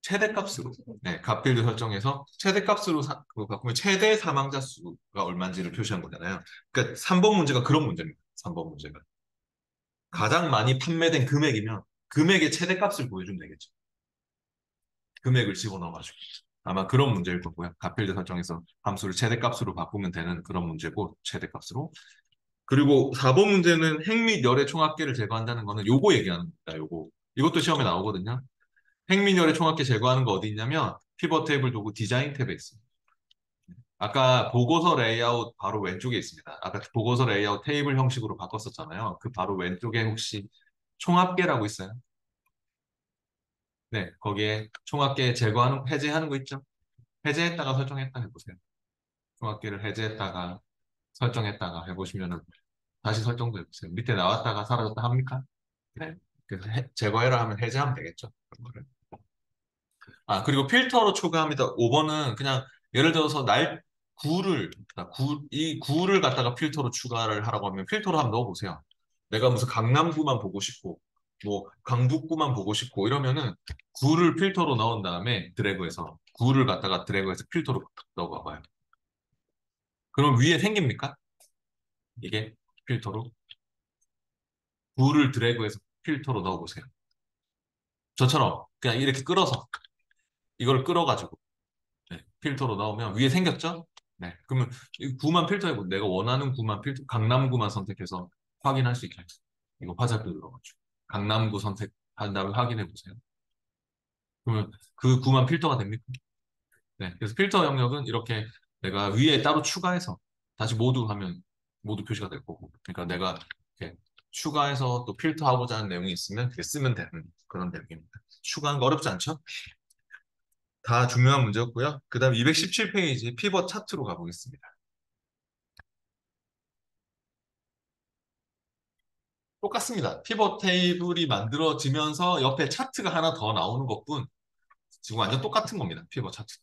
A: 최대값으로. 네, 값필드 설정해서 최대값으로 그거 바꾸면 최대 사망자 수가 얼마인지를 표시한 거잖아요. 그러니까 3번 문제가 그런 문제입니다. 3번 문제가. 가장 많이 판매된 금액이면 금액의 최대값을 보여주면 되겠죠. 금액을 집어넣어가지고. 아마 그런 문제일 거고요. 값필드 설정에서 함수를 최대값으로 바꾸면 되는 그런 문제고, 최대값으로. 그리고 4번 문제는 행 및 열의 총합계를 제거한다는 거는 요거 얘기하는 겁니다. 요거. 이것도 시험에 나오거든요. 행 및 열의 총합계 제거하는 거 어디 있냐면 피벗 테이블 도구 디자인 탭에 있습니다. 아까 보고서 레이아웃 바로 왼쪽에 있습니다. 아까 보고서 레이아웃 테이블 형식으로 바꿨었잖아요. 그 바로 왼쪽에 혹시 총합계라고 있어요? 네, 거기에 총합계 제거하는, 해제하는 거 있죠? 해제했다가 설정했다 해보세요. 총합계를 해제했다가 설정했다가 해보시면은 다시 설정도 해보세요. 밑에 나왔다가 사라졌다 합니까? 네. 그래서 제거해라 하면 해제하면 되겠죠. 그런 거를. 아, 그리고 필터로 추가합니다. 5번은 그냥 예를 들어서 이 구를 갖다가 필터로 추가를 하라고 하면 필터로 한번 넣어보세요. 내가 무슨 강남구만 보고 싶고, 뭐 강북구만 보고 싶고 이러면은 구를 필터로 넣은 다음에 드래그해서 구를 갖다가 드래그해서 필터로 넣어봐봐요. 그럼 위에 생깁니까? 이게 필터로 구를 드래그해서 필터로 넣어보세요. 저처럼 그냥 이렇게 끌어서 이걸 끌어가지고 네, 필터로 넣으면 위에 생겼죠? 네. 그러면 이 구만 필터해보 내가 원하는 구만 강남구만 선택해서 확인할 수 있게 할게요. 이거 화살표 눌러가지고. 강남구 선택한 다음에 확인해 보세요. 그러면 그 구만 필터가 됩니까? 네. 그래서 필터 영역은 이렇게 내가 위에 따로 추가해서 다시 모두 하면 모두 표시가 될 거고. 그러니까 내가 이렇게 추가해서 또 필터하고자 하는 내용이 있으면 그게 쓰면 되는 그런 내용입니다. 추가하는 거 어렵지 않죠? 다 중요한 문제였고요. 그 다음 217페이지 피벗 차트로 가보겠습니다. 똑같습니다. 피벗 테이블이 만들어지면서 옆에 차트가 하나 더 나오는 것뿐 지금 완전 똑같은 겁니다. 피벗 차트.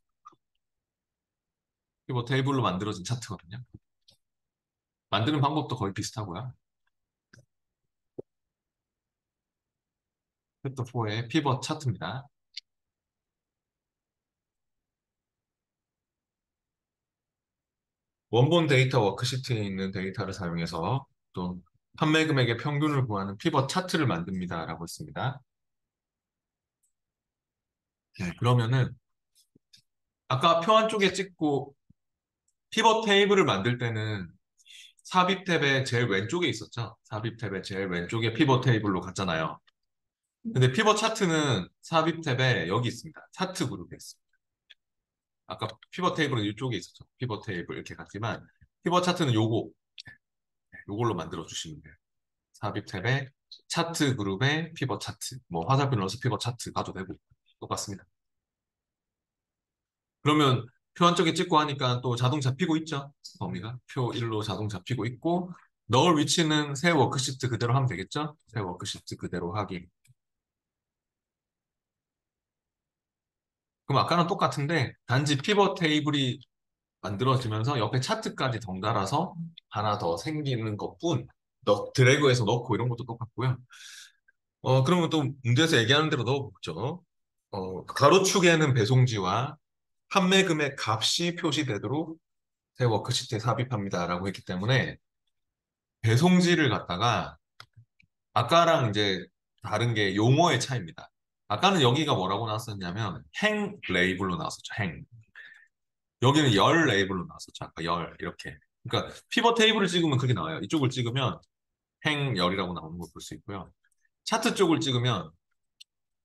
A: 피벗 테이블로 만들어진 차트거든요. 만드는 방법도 거의 비슷하고요. 챕터 4의 피벗 차트입니다. 원본 데이터 워크시트에 있는 데이터를 사용해서 또 판매 금액의 평균을 구하는 피벗 차트를 만듭니다라고 했습니다. 네, 그러면은 아까 표안 쪽에 찍고 피벗 테이블을 만들 때는 삽입 탭의 제일 왼쪽에 있었죠. 삽입 탭의 제일 왼쪽에 피벗 테이블로 갔잖아요. 근데 피벗 차트는 삽입 탭에 여기 있습니다. 차트 그룹에 있습니다. 아까 피벗 테이블은 이쪽에 있었죠. 피벗 테이블 이렇게 갔지만 피벗 차트는 요걸로 만들어 주시면 돼요. 삽입 탭에 차트 그룹에 피벗 차트, 뭐 화살표 넣어서 피벗 차트 가도 되고 똑같습니다. 그러면 표 한쪽에 찍고 하니까 또 자동 잡히고 있죠. 범위가 표 1로 자동 잡히고 있고 넣을 위치는 새 워크시트 그대로 하면 되겠죠. 새 워크시트 그대로 하기. 그럼 아까는 똑같은데 단지 피벗 테이블이 만들어지면서 옆에 차트까지 덩달아서 하나 더 생기는 것뿐 드래그해서 넣고 이런 것도 똑같고요. 그러면 또 문제에서 얘기하는 대로 넣어보죠. 가로축에는 배송지와 판매 금액 값이 표시되도록 새 워크시트에 삽입합니다라고 했기 때문에 배송지를 갖다가 아까랑 이제 다른 게 용어의 차이입니다. 아까는 여기가 뭐라고 나왔었냐면 행 레이블로 나왔었죠. 행. 여기는 열 레이블로 나왔었죠. 아까 열 이렇게. 그러니까 피벗 테이블을 찍으면 그렇게 나와요. 이쪽을 찍으면 행열이라고 나오는 걸 볼 수 있고요. 차트 쪽을 찍으면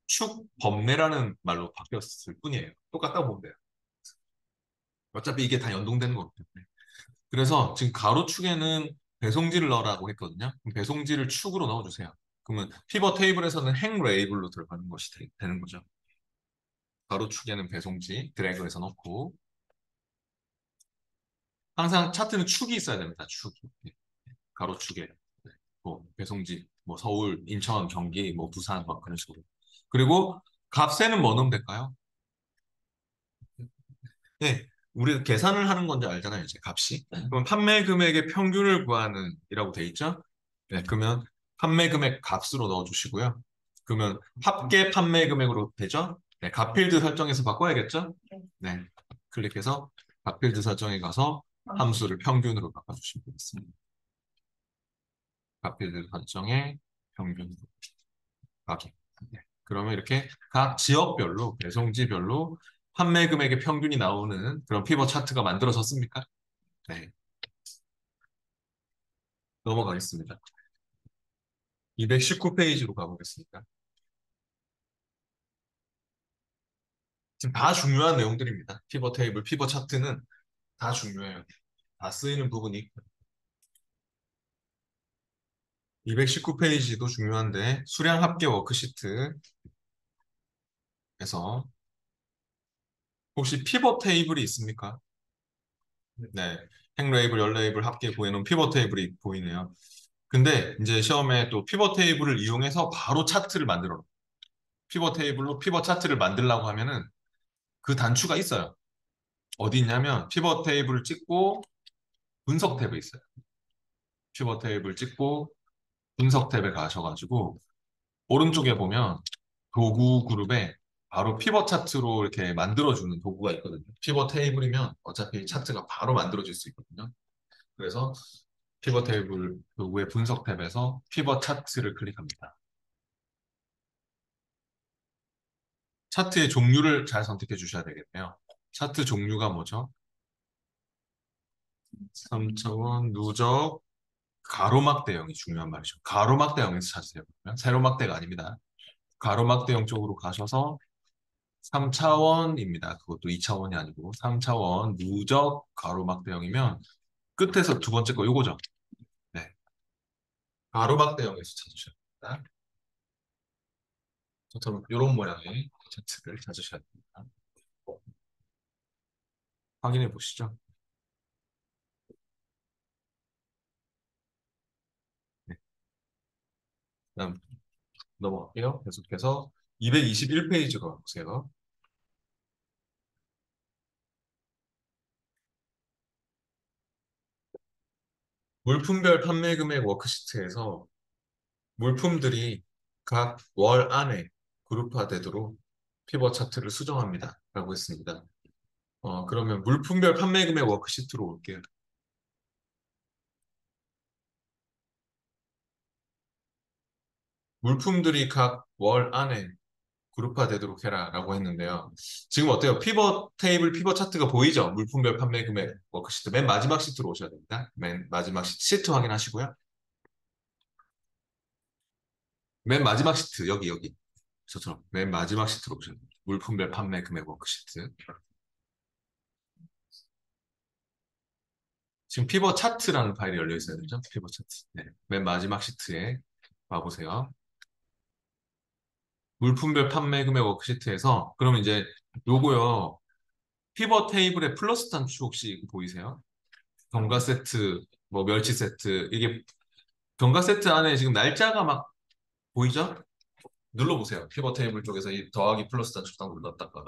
A: 축 범례라는 말로 바뀌었을 뿐이에요. 똑같다고 보면 돼요. 어차피 이게 다 연동되는 거기 때문에. 그래서 지금 가로축에는 배송지를 넣으라고 했거든요. 그럼 배송지를 축으로 넣어주세요. 그러면 피벗 테이블에서는 행 레이블로 들어가는 것이 되는 거죠. 가로축에는 배송지 드래그해서 넣고 항상 차트는 축이 있어야 됩니다. 축이. 가로축에. 네. 뭐 배송지, 뭐 서울, 인천, 경기, 뭐 부산 막 그런 식으로. 그리고 값에는 뭐 넣으면 될까요? 네, 우리가 계산을 하는 건지 알잖아요, 이제 값이. 그럼 판매 금액의 평균을 구하는 이라고 돼 있죠? 네, 그러면 판매 금액 값으로 넣어주시고요. 그러면 합계 판매 금액으로 되죠? 네, 값필드 설정에서 바꿔야겠죠? 네, 클릭해서 값필드 설정에 가서 함수를 평균으로 바꿔주시면 되겠습니다. 값필드 설정에 평균으로 확인. 네, 그러면 이렇게 각 지역별로, 배송지별로 판매 금액의 평균이 나오는 그런 피벗 차트가 만들어졌습니까? 네, 넘어가겠습니다. 219페이지로 가보겠습니다. 지금 다 중요한 내용들입니다. 피벗 테이블, 피벗 차트는 다 중요해요. 다 쓰이는 부분이 있고요. 219페이지도 중요한데 수량 합계 워크시트에서 혹시 피벗 테이블이 있습니까? 네, 행 레이블, 열 레이블 합계 구해놓은 피벗 테이블이 보이네요. 근데 이제 시험에 또 피벗 테이블을 이용해서 바로 차트를 만들어 놓고 피벗 테이블로 피벗 차트를 만들려고 하면은 그 단추가 있어요. 어디 있냐면 피벗 테이블을 찍고 분석 탭에 있어요. 피벗 테이블 찍고 분석 탭에 가셔가지고 오른쪽에 보면 도구 그룹에 바로 피벗 차트로 이렇게 만들어주는 도구가 있거든요. 피벗 테이블이면 어차피 차트가 바로 만들어질 수 있거든요. 그래서 피벗 테이블 도구의 분석 탭에서 피벗 차트를 클릭합니다. 차트의 종류를 잘 선택해 주셔야 되겠네요. 차트 종류가 뭐죠? 3차원, 누적, 가로막 대형이 중요한 말이죠. 가로막 대형에서 찾으세요. 그러면 세로막 대가 아닙니다. 가로막 대형 쪽으로 가셔서 3차원입니다. 그것도 2차원이 아니고 3차원 누적 가로막 대형이면 끝에서 두 번째 거 요거죠. 네. 가로막 대형에서 찾으셔야 됩니다. 저처럼 이런 모양의 차트를 찾으셔야 됩니다. 확인해 보시죠. 네. 다음 넘어갈게요. 계속해서 221페이지로 가보세요. 물품별 판매 금액 워크시트에서 물품들이 각 월 안에 그룹화되도록 피벗 차트를 수정합니다. 라고 했습니다. 그러면 물품별 판매 금액 워크시트로 올게요. 물품들이 각 월 안에 그룹화되도록 해라 라고 했는데요. 지금 어때요? 피벗 테이블, 피벗 차트가 보이죠? 물품별 판매 금액 워크시트. 맨 마지막 시트로 오셔야 됩니다. 맨 마지막 시트 확인하시고요. 맨 마지막 시트, 여기. 저처럼 맨 마지막 시트로 오셔야 됩니다. 물품별 판매 금액 워크시트. 지금 피벗 차트라는 파일이 열려 있어야 되죠? 피벗 차트. 네. 맨 마지막 시트에 와보세요. 물품별 판매 금액 워크시트에서 그러면 이제 요거요. 피벗 테이블에 플러스 단추 혹시 보이세요? 경과 세트, 뭐 멸치 세트 이게 경과 세트 안에 지금 날짜가 막 보이죠? 눌러보세요. 피벗 테이블 쪽에서 이 더하기 플러스 단추 딱 눌렀다가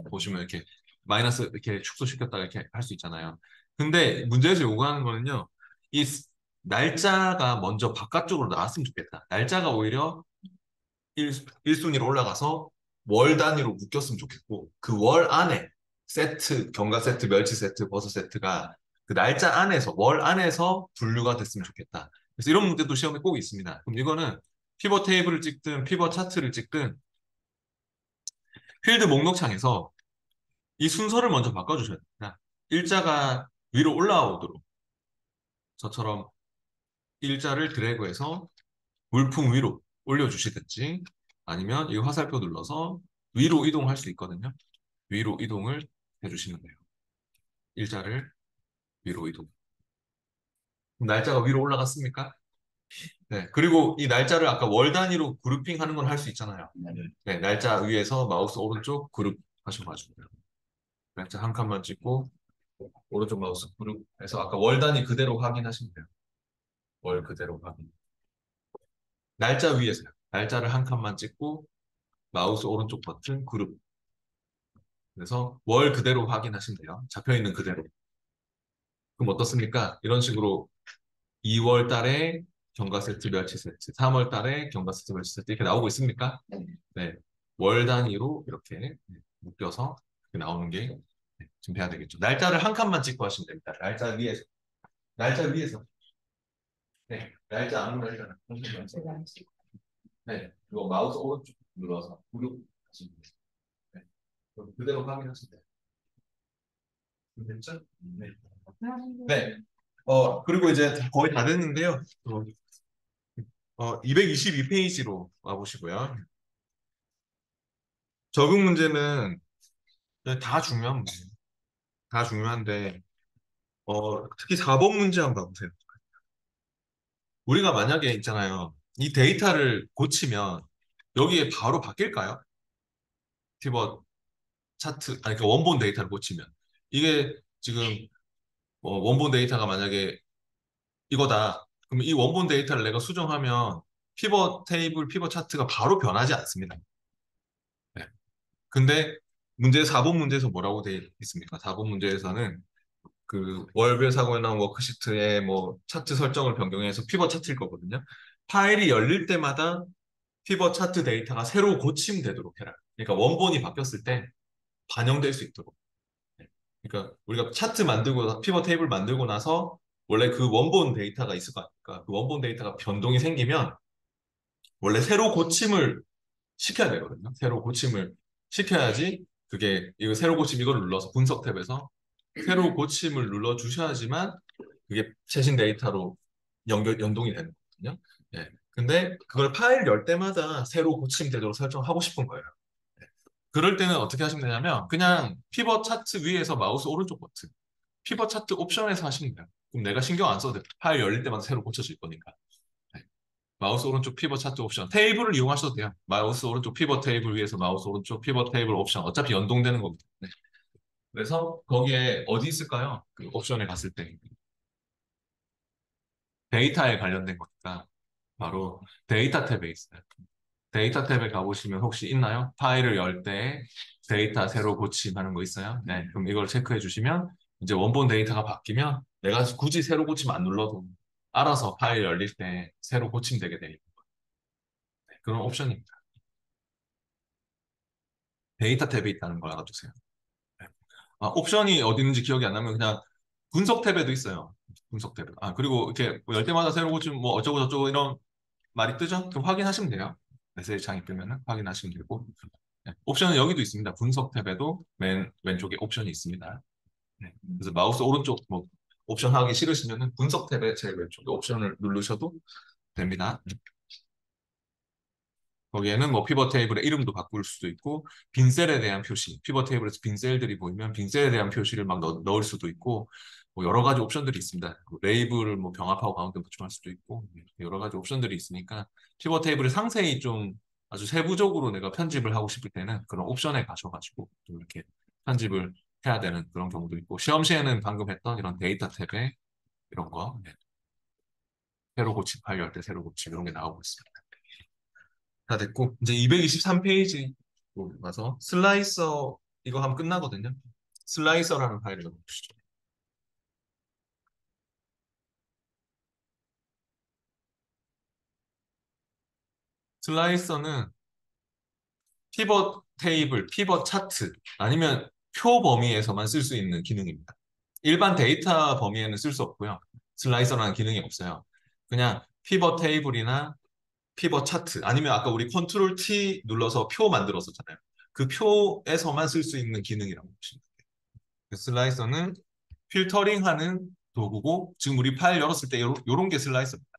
A: 보시면 이렇게 마이너스 이렇게 축소시켰다가 이렇게 할 수 있잖아요. 근데 문제에서 요구하는 거는요. 이 날짜가 먼저 바깥쪽으로 나왔으면 좋겠다. 날짜가 오히려 1순위로 올라가서 월 단위로 묶였으면 좋겠고 그 월 안에 세트, 경과 세트, 멸치 세트, 버섯 세트가 그 날짜 안에서 월 안에서 분류가 됐으면 좋겠다. 그래서 이런 문제도 시험에 꼭 있습니다. 그럼 이거는 피벗 테이블을 찍든 피벗 차트를 찍든 필드 목록창에서 이 순서를 먼저 바꿔주셔야 됩니다. 일자가 위로 올라오도록 저처럼 일자를 드래그해서 물품 위로 올려주시든지 아니면 이 화살표 눌러서 위로 이동할 수 있거든요. 위로 이동을 해주시면 돼요. 일자를 위로 이동. 날짜가 위로 올라갔습니까? 네. 그리고 이 날짜를 아까 월 단위로 그룹핑 하는 건 할 수 있잖아요. 네. 날짜 위에서 마우스 오른쪽 그룹 하셔가지고 날짜 한 칸만 찍고 오른쪽 마우스 그룹해서 아까 월 단위 그대로 확인하시면 돼요. 월 그대로 확인. 날짜 위에서요. 날짜를 한 칸만 찍고 마우스 오른쪽 버튼 그룹. 그래서 월 그대로 확인하시면 돼요. 잡혀있는 그대로. 그럼 어떻습니까? 이런 식으로 2월 달에 경과 세트 멸치 세트, 3월 달에 경과 세트 멸치 세트 이렇게 나오고 있습니까? 네. 월 단위로 이렇게 묶여서 이렇게 나오는 게 좀 돼야 되겠죠. 날짜를 한 칸만 찍고 하시면 됩니다. 날짜 위에서. 날짜 위에서. 네. 날짜 아무 날짜나. 네. 그리고 마우스 오른쪽 눌러서 구독 하시면 돼요. 네. 그럼 그대로 확인하시면 돼요. 됐죠? 네. 네. 그리고 이제 거의 다 됐는데요. 222페이지로 와보시고요. 적응 문제는 다 중요한 문제예요. 다 중요한데, 특히 4번 문제 한번 봐보세요. 우리가 만약에 있잖아요. 이 데이터를 고치면 여기에 바로 바뀔까요? 피벗 차트, 아니, 그 원본 데이터를 고치면. 이게 지금 원본 데이터가 만약에 이거다. 그럼 이 원본 데이터를 내가 수정하면 피벗 테이블, 피벗 차트가 바로 변하지 않습니다. 근데 문제 4번 문제에서 뭐라고 되어 있습니까? 4번 문제에서는 그 월별 사고에 나온 워크시트에 뭐 차트 설정을 변경해서 피벗 차트일 거거든요. 파일이 열릴 때마다 피벗 차트 데이터가 새로 고침되도록 해라. 그러니까 원본이 바뀌었을 때 반영될 수 있도록. 네. 그러니까 우리가 차트 만들고 피벗 테이블 만들고 나서 원래 그 원본 데이터가 있을 거 아닙니까? 그 원본 데이터가 변동이 생기면 원래 새로 고침을 시켜야 되거든요. 새로 고침을 시켜야지 그게 이거 새로 고침 이걸 눌러서 분석 탭에서 새로 고침을 눌러 주셔야지만 그게 최신 데이터로 연동이 되는 거거든요. 예. 근데 그걸 파일 열 때마다 새로 고침되도록 설정하고 싶은 거예요. 예. 그럴 때는 어떻게 하시면 되냐면 그냥 피벗 차트 위에서 마우스 오른쪽 버튼 피벗 차트 옵션에서 하시면 돼요. 그럼 내가 신경 안 써도 돼. 파일 열릴 때마다 새로 고쳐질 거니까. 네. 마우스 오른쪽 피벗 차트 옵션 테이블을 이용하셔도 돼요. 마우스 오른쪽 피벗 테이블 위에서 마우스 오른쪽 피벗 테이블 옵션 어차피 연동되는 거기 때문에. 그래서 거기에 어디 있을까요? 그 옵션에 갔을 때 데이터에 관련된 거니까 바로 데이터 탭에 있어요. 데이터 탭에 가보시면 혹시 있나요? 파일을 열 때 데이터 새로 고침하는 거 있어요? 네, 그럼 이걸 체크해 주시면 이제 원본 데이터가 바뀌면 내가 굳이 새로 고침 안 눌러도 알아서 파일 열릴 때 새로 고침되게 되는 그런 옵션입니다. 데이터 탭에 있다는 걸 알아두세요. 네. 아, 옵션이 어디 있는지 기억이 안 나면 그냥 분석 탭에도 있어요. 분석 탭. 아, 그리고 이렇게 뭐열 때마다 새로 고침 뭐 어쩌고 저쩌고 이런 말이 뜨죠? 그럼 확인하시면 돼요. 메시지 창이 뜨면 확인하시면 되고. 네. 옵션은 여기도 있습니다. 분석 탭에도 맨 왼쪽에 옵션이 있습니다. 네. 그래서 마우스 오른쪽 뭐 옵션 하기 싫으시면 분석 탭에 제일 왼쪽에 옵션을 누르셔도 됩니다. 거기에는 뭐 피벗 테이블의 이름도 바꿀 수도 있고 빈 셀에 대한 표시, 피벗 테이블에서 빈 셀들이 보이면 빈 셀에 대한 표시를 막 넣을 수도 있고 뭐 여러 가지 옵션들이 있습니다. 레이블을 뭐 병합하고 가운데 보충할 수도 있고 여러 가지 옵션들이 있으니까 피벗 테이블을 상세히 좀 아주 세부적으로 내가 편집을 하고 싶을 때는 그런 옵션에 가셔가지고 좀 이렇게 편집을 해야 되는 그런 경우도 있고 시험 시에는 방금 했던 이런 데이터 탭에 이런 거 네. 새로 고침 파일 열 때 새로 고침 이런 게 나오고 있습니다. 다 됐고 이제 223페이지 가서 슬라이서 이거 하면 끝나거든요. 슬라이서라는 파일을 넣어주시죠. 슬라이서는 피벗 테이블, 피벗 차트 아니면 표 범위에서만 쓸 수 있는 기능입니다. 일반 데이터 범위에는 쓸 수 없고요. 슬라이서라는 기능이 없어요. 그냥 피벗 테이블이나 피벗 차트 아니면 아까 우리 컨트롤 T 눌러서 표 만들었었잖아요. 그 표에서만 쓸 수 있는 기능이라고 보시면 돼요. 슬라이서는 필터링하는 도구고 지금 우리 파일 열었을 때 요런 게 슬라이서입니다.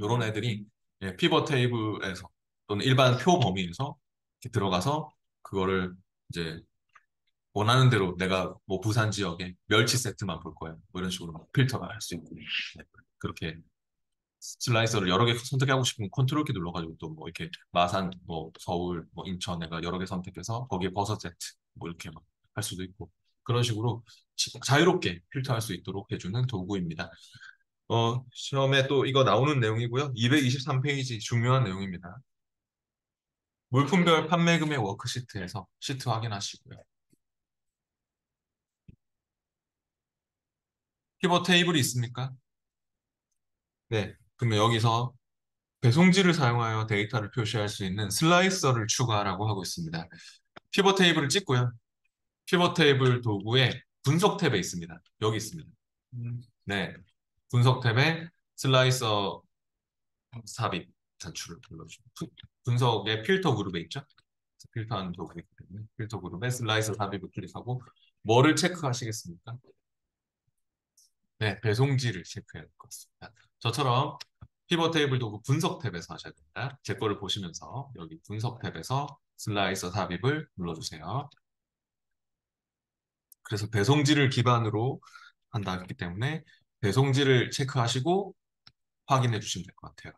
A: 요런 애들이 예, 피벗 테이블에서 또는 일반 표 범위에서 이렇게 들어가서 그거를 이제 원하는 대로 내가 뭐 부산 지역에 멸치 세트만 볼 거야. 뭐 이런 식으로 막 필터가 할 수 있고 네, 그렇게 슬라이서를 여러 개 선택하고 싶으면 컨트롤 키 눌러가지고 또 뭐 이렇게 마산, 뭐 서울, 뭐 인천 내가 여러 개 선택해서 거기에 버섯 세트 뭐 이렇게 막 할 수도 있고 그런 식으로 자유롭게 필터할 수 있도록 해주는 도구입니다. 시험에 또 이거 나오는 내용이고요. 223페이지 중요한 내용입니다. 물품별 판매 금액 워크시트에서 시트 확인하시고요. 피벗 테이블이 있습니까? 네. 그러면 여기서 배송지를 사용하여 데이터를 표시할 수 있는 슬라이서를 추가하라고 하고 있습니다. 피벗 테이블을 찍고요. 피벗 테이블 도구에 분석 탭에 있습니다. 여기 있습니다. 네. 분석 탭에 슬라이서 삽입 단추를 눌러주시면 분석의 필터 그룹에 있죠? 필터하는 도구가 있기 때문에 필터 그룹에 슬라이서 삽입을 클릭하고 뭐를 체크하시겠습니까? 네, 배송지를 체크해야 될 것 같습니다. 저처럼 피벗 테이블 도구 분석 탭에서 하셔야 됩니다. 제 거를 보시면서 여기 분석 탭에서 슬라이서 삽입을 눌러주세요. 그래서 배송지를 기반으로 한다 했기 때문에 배송지를 체크하시고 확인해 주시면 될 것 같아요.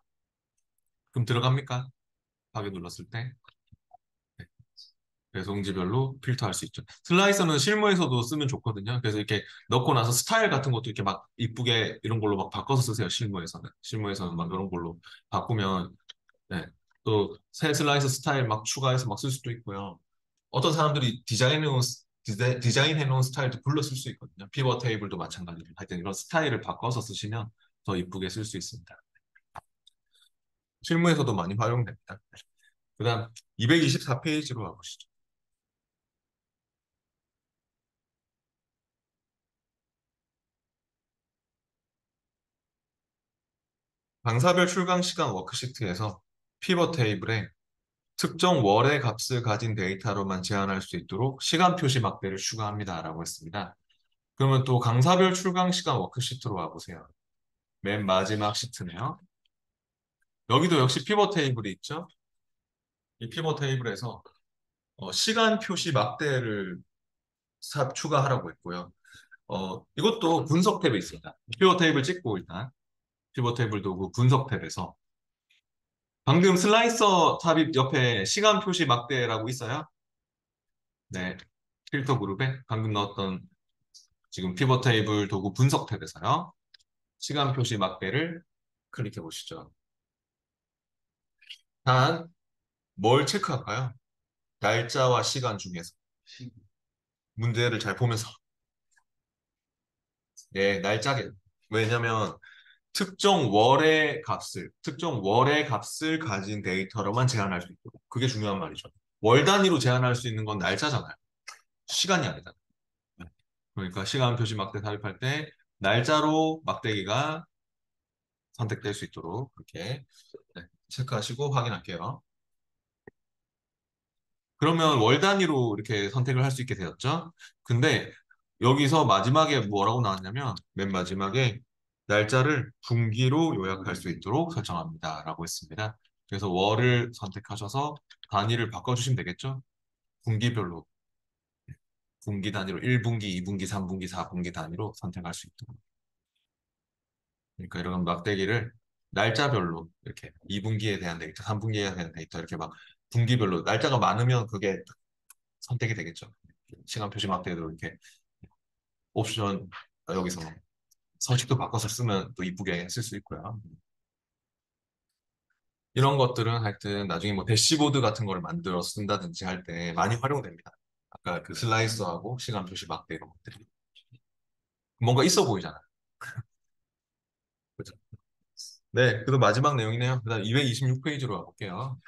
A: 그럼 들어갑니까? 확인 눌렀을 때 네, 배송지별로 필터할 수 있죠. 슬라이서는 실무에서도 쓰면 좋거든요. 그래서 이렇게 넣고 나서 스타일 같은 것도 이렇게 막 이쁘게 이런 걸로 막 바꿔서 쓰세요. 실무에서는. 실무에서는 막 이런 걸로 바꾸면 네, 또 새 슬라이서 스타일 막 추가해서 막 쓸 수도 있고요. 어떤 사람들이 디자인해놓은 스타일도 불러 쓸 수 있거든요. 피벗 테이블도 마찬가지로. 하여튼 이런 스타일을 바꿔서 쓰시면 더 이쁘게 쓸 수 있습니다. 실무에서도 많이 활용됩니다. 그다음 224페이지로 가보시죠. 강사별 출강 시간 워크시트에서 피벗 테이블에 특정 월의 값을 가진 데이터로만 제한할 수 있도록 시간 표시 막대를 추가합니다라고 했습니다. 그러면 또 강사별 출강 시간 워크시트로 와보세요. 맨 마지막 시트네요. 여기도 역시 피벗 테이블이 있죠. 이 피벗 테이블에서 시간 표시 막대를 추가하라고 했고요. 이것도 분석 탭에 있습니다. 피벗 테이블 찍고 일단 피벗 테이블 도구 분석 탭에서 방금 슬라이서 탑입 옆에 시간 표시 막대라고 있어요. 네, 필터 그룹에 방금 넣었던 지금 피벗 테이블 도구 분석 탭에서요. 시간 표시 막대를 클릭해 보시죠. 단, 뭘 체크할까요? 날짜와 시간 중에서 문제를 잘 보면서 네, 날짜게. 왜냐면 특정 월의 값을 가진 데이터로만 제한할 수 있고 그게 중요한 말이죠. 월 단위로 제한할 수 있는 건 날짜잖아요. 시간이 아니다. 그러니까 시간 표시 막대 삽입할 때 날짜로 막대기가 선택될 수 있도록 그렇게 네, 체크하시고 확인할게요. 그러면 월 단위로 이렇게 선택을 할 수 있게 되었죠. 근데 여기서 마지막에 뭐라고 나왔냐면 맨 마지막에 날짜를 분기로 요약할 수 있도록 설정합니다. 라고 했습니다. 그래서 월을 선택하셔서 단위를 바꿔주시면 되겠죠. 분기별로, 분기 단위로 1분기, 2분기, 3분기, 4분기 단위로 선택할 수 있도록. 그러니까 이런 막대기를 날짜별로 이렇게 2분기에 대한 데이터, 3분기에 대한 데이터 이렇게 막 분기별로 날짜가 많으면 그게 선택이 되겠죠. 시간 표시 막대도 이렇게 옵션 여기서 서식도 바꿔서 쓰면 또 이쁘게 쓸 수 있고요. 이런 것들은 하여튼 나중에 뭐 대시보드 같은 걸 만들어 쓴다든지 할 때 많이 활용됩니다. 아까 그 슬라이서하고 시간 표시 막대 이런 것들이 뭔가 있어 보이잖아요. 그죠? 네, 그래도 마지막 내용이네요. 그다음 226페이지로 가볼게요.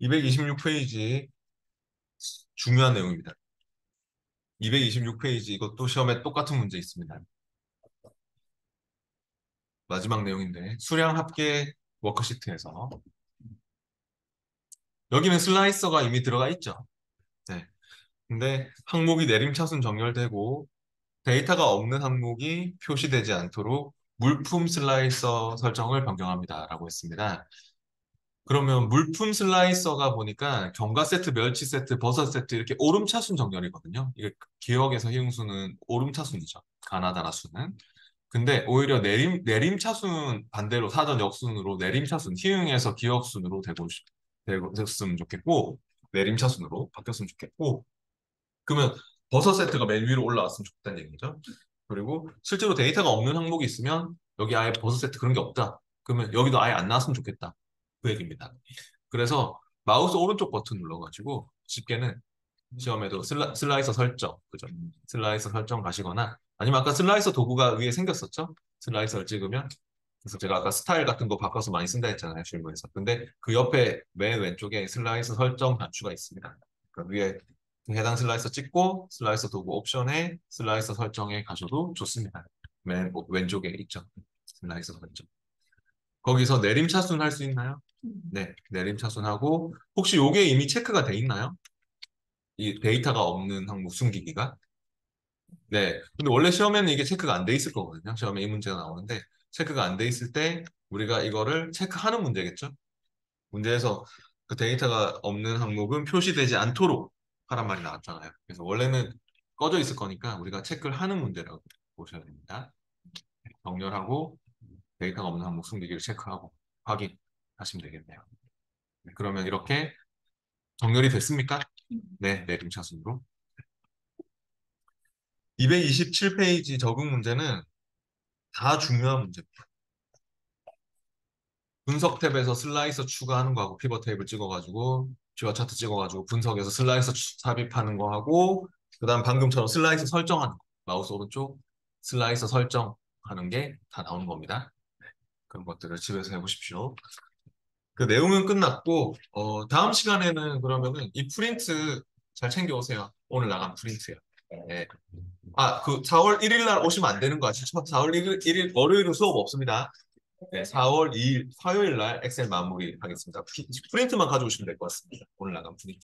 A: 226페이지 중요한 내용입니다. 226페이지 이것도 시험에 똑같은 문제 있습니다. 마지막 내용인데 수량 합계 워크시트에서 여기는 슬라이서가 이미 들어가 있죠. 네. 근데 항목이 내림차순 정렬되고 데이터가 없는 항목이 표시되지 않도록 물품 슬라이서 설정을 변경합니다라고 했습니다. 그러면 물품 슬라이서가 보니까 경과 세트, 멸치 세트, 버섯 세트 이렇게 오름차순 정렬이거든요. 이게 기억에서 희응수는 오름차순이죠. 가나다라 수는. 근데 오히려 내림차순 반대로 사전 역순으로 내림차순, 희응에서 기억순으로 됐으면 좋겠고, 내림차순으로 바뀌었으면 좋겠고, 그러면 버섯 세트가 맨 위로 올라왔으면 좋겠다는 얘기죠. 그리고 실제로 데이터가 없는 항목이 있으면 여기 아예 버섯 세트 그런 게 없다. 그러면 여기도 아예 안 나왔으면 좋겠다. 그 얘기입니다. 그래서 마우스 오른쪽 버튼 눌러가지고 집게는 시험에도 슬라이서 설정, 그죠? 슬라이서 설정 가시거나 아니면 아까 슬라이서 도구가 위에 생겼었죠? 슬라이서를 찍으면 그래서 제가 아까 스타일 같은 거 바꿔서 많이 쓴다 했잖아요, 실무에서. 근데 그 옆에 맨 왼쪽에 슬라이서 설정 단추가 있습니다. 그 위에 해당 슬라이서 찍고 슬라이서 도구 옵션에 슬라이서 설정에 가셔도 좋습니다. 맨 왼쪽에 있죠. 슬라이서 설정. 거기서 내림차순 할 수 있나요? 네, 내림차순하고 혹시 요게 이미 체크가 돼 있나요? 이 데이터가 없는 항목 숨기기가? 네. 근데 원래 시험에는 이게 체크가 안 돼 있을 거거든요. 시험에 이 문제가 나오는데 체크가 안 돼 있을 때 우리가 이거를 체크하는 문제겠죠? 문제에서 그 데이터가 없는 항목은 표시되지 않도록 하란 말이 나왔잖아요. 그래서 원래는 꺼져 있을 거니까 우리가 체크를 하는 문제라고 보셔야 됩니다. 정렬하고 데이터가 없는 항목 숨기기를 체크하고 확인하시면 되겠네요. 네, 그러면 이렇게 정렬이 됐습니까? 네, 내림차순으로. 227페이지 적응 문제는 다 중요한 문제입니다. 분석 탭에서 슬라이서 추가하는 거 하고 피벗 테이블 찍어가지고 쥐와 차트 찍어가지고 분석해서 슬라이서 삽입하는 거 하고 그다음 방금처럼 슬라이서 설정하는 거 마우스 오른쪽 슬라이서 설정하는 게 다 나오는 겁니다. 그런 것들을 집에서 해보십시오. 그 내용은 끝났고 다음 시간에는 그러면은 이 프린트 잘 챙겨오세요. 오늘 나간 프린트요. 네. 아, 그 4월 1일 날 오시면 안 되는 거 아시죠? 4월 1일 월요일은 수업 없습니다. 네, 4월 2일 화요일 날 엑셀 마무리 하겠습니다. 프린트만 가져오시면 될 것 같습니다. 오늘 나간 프린트.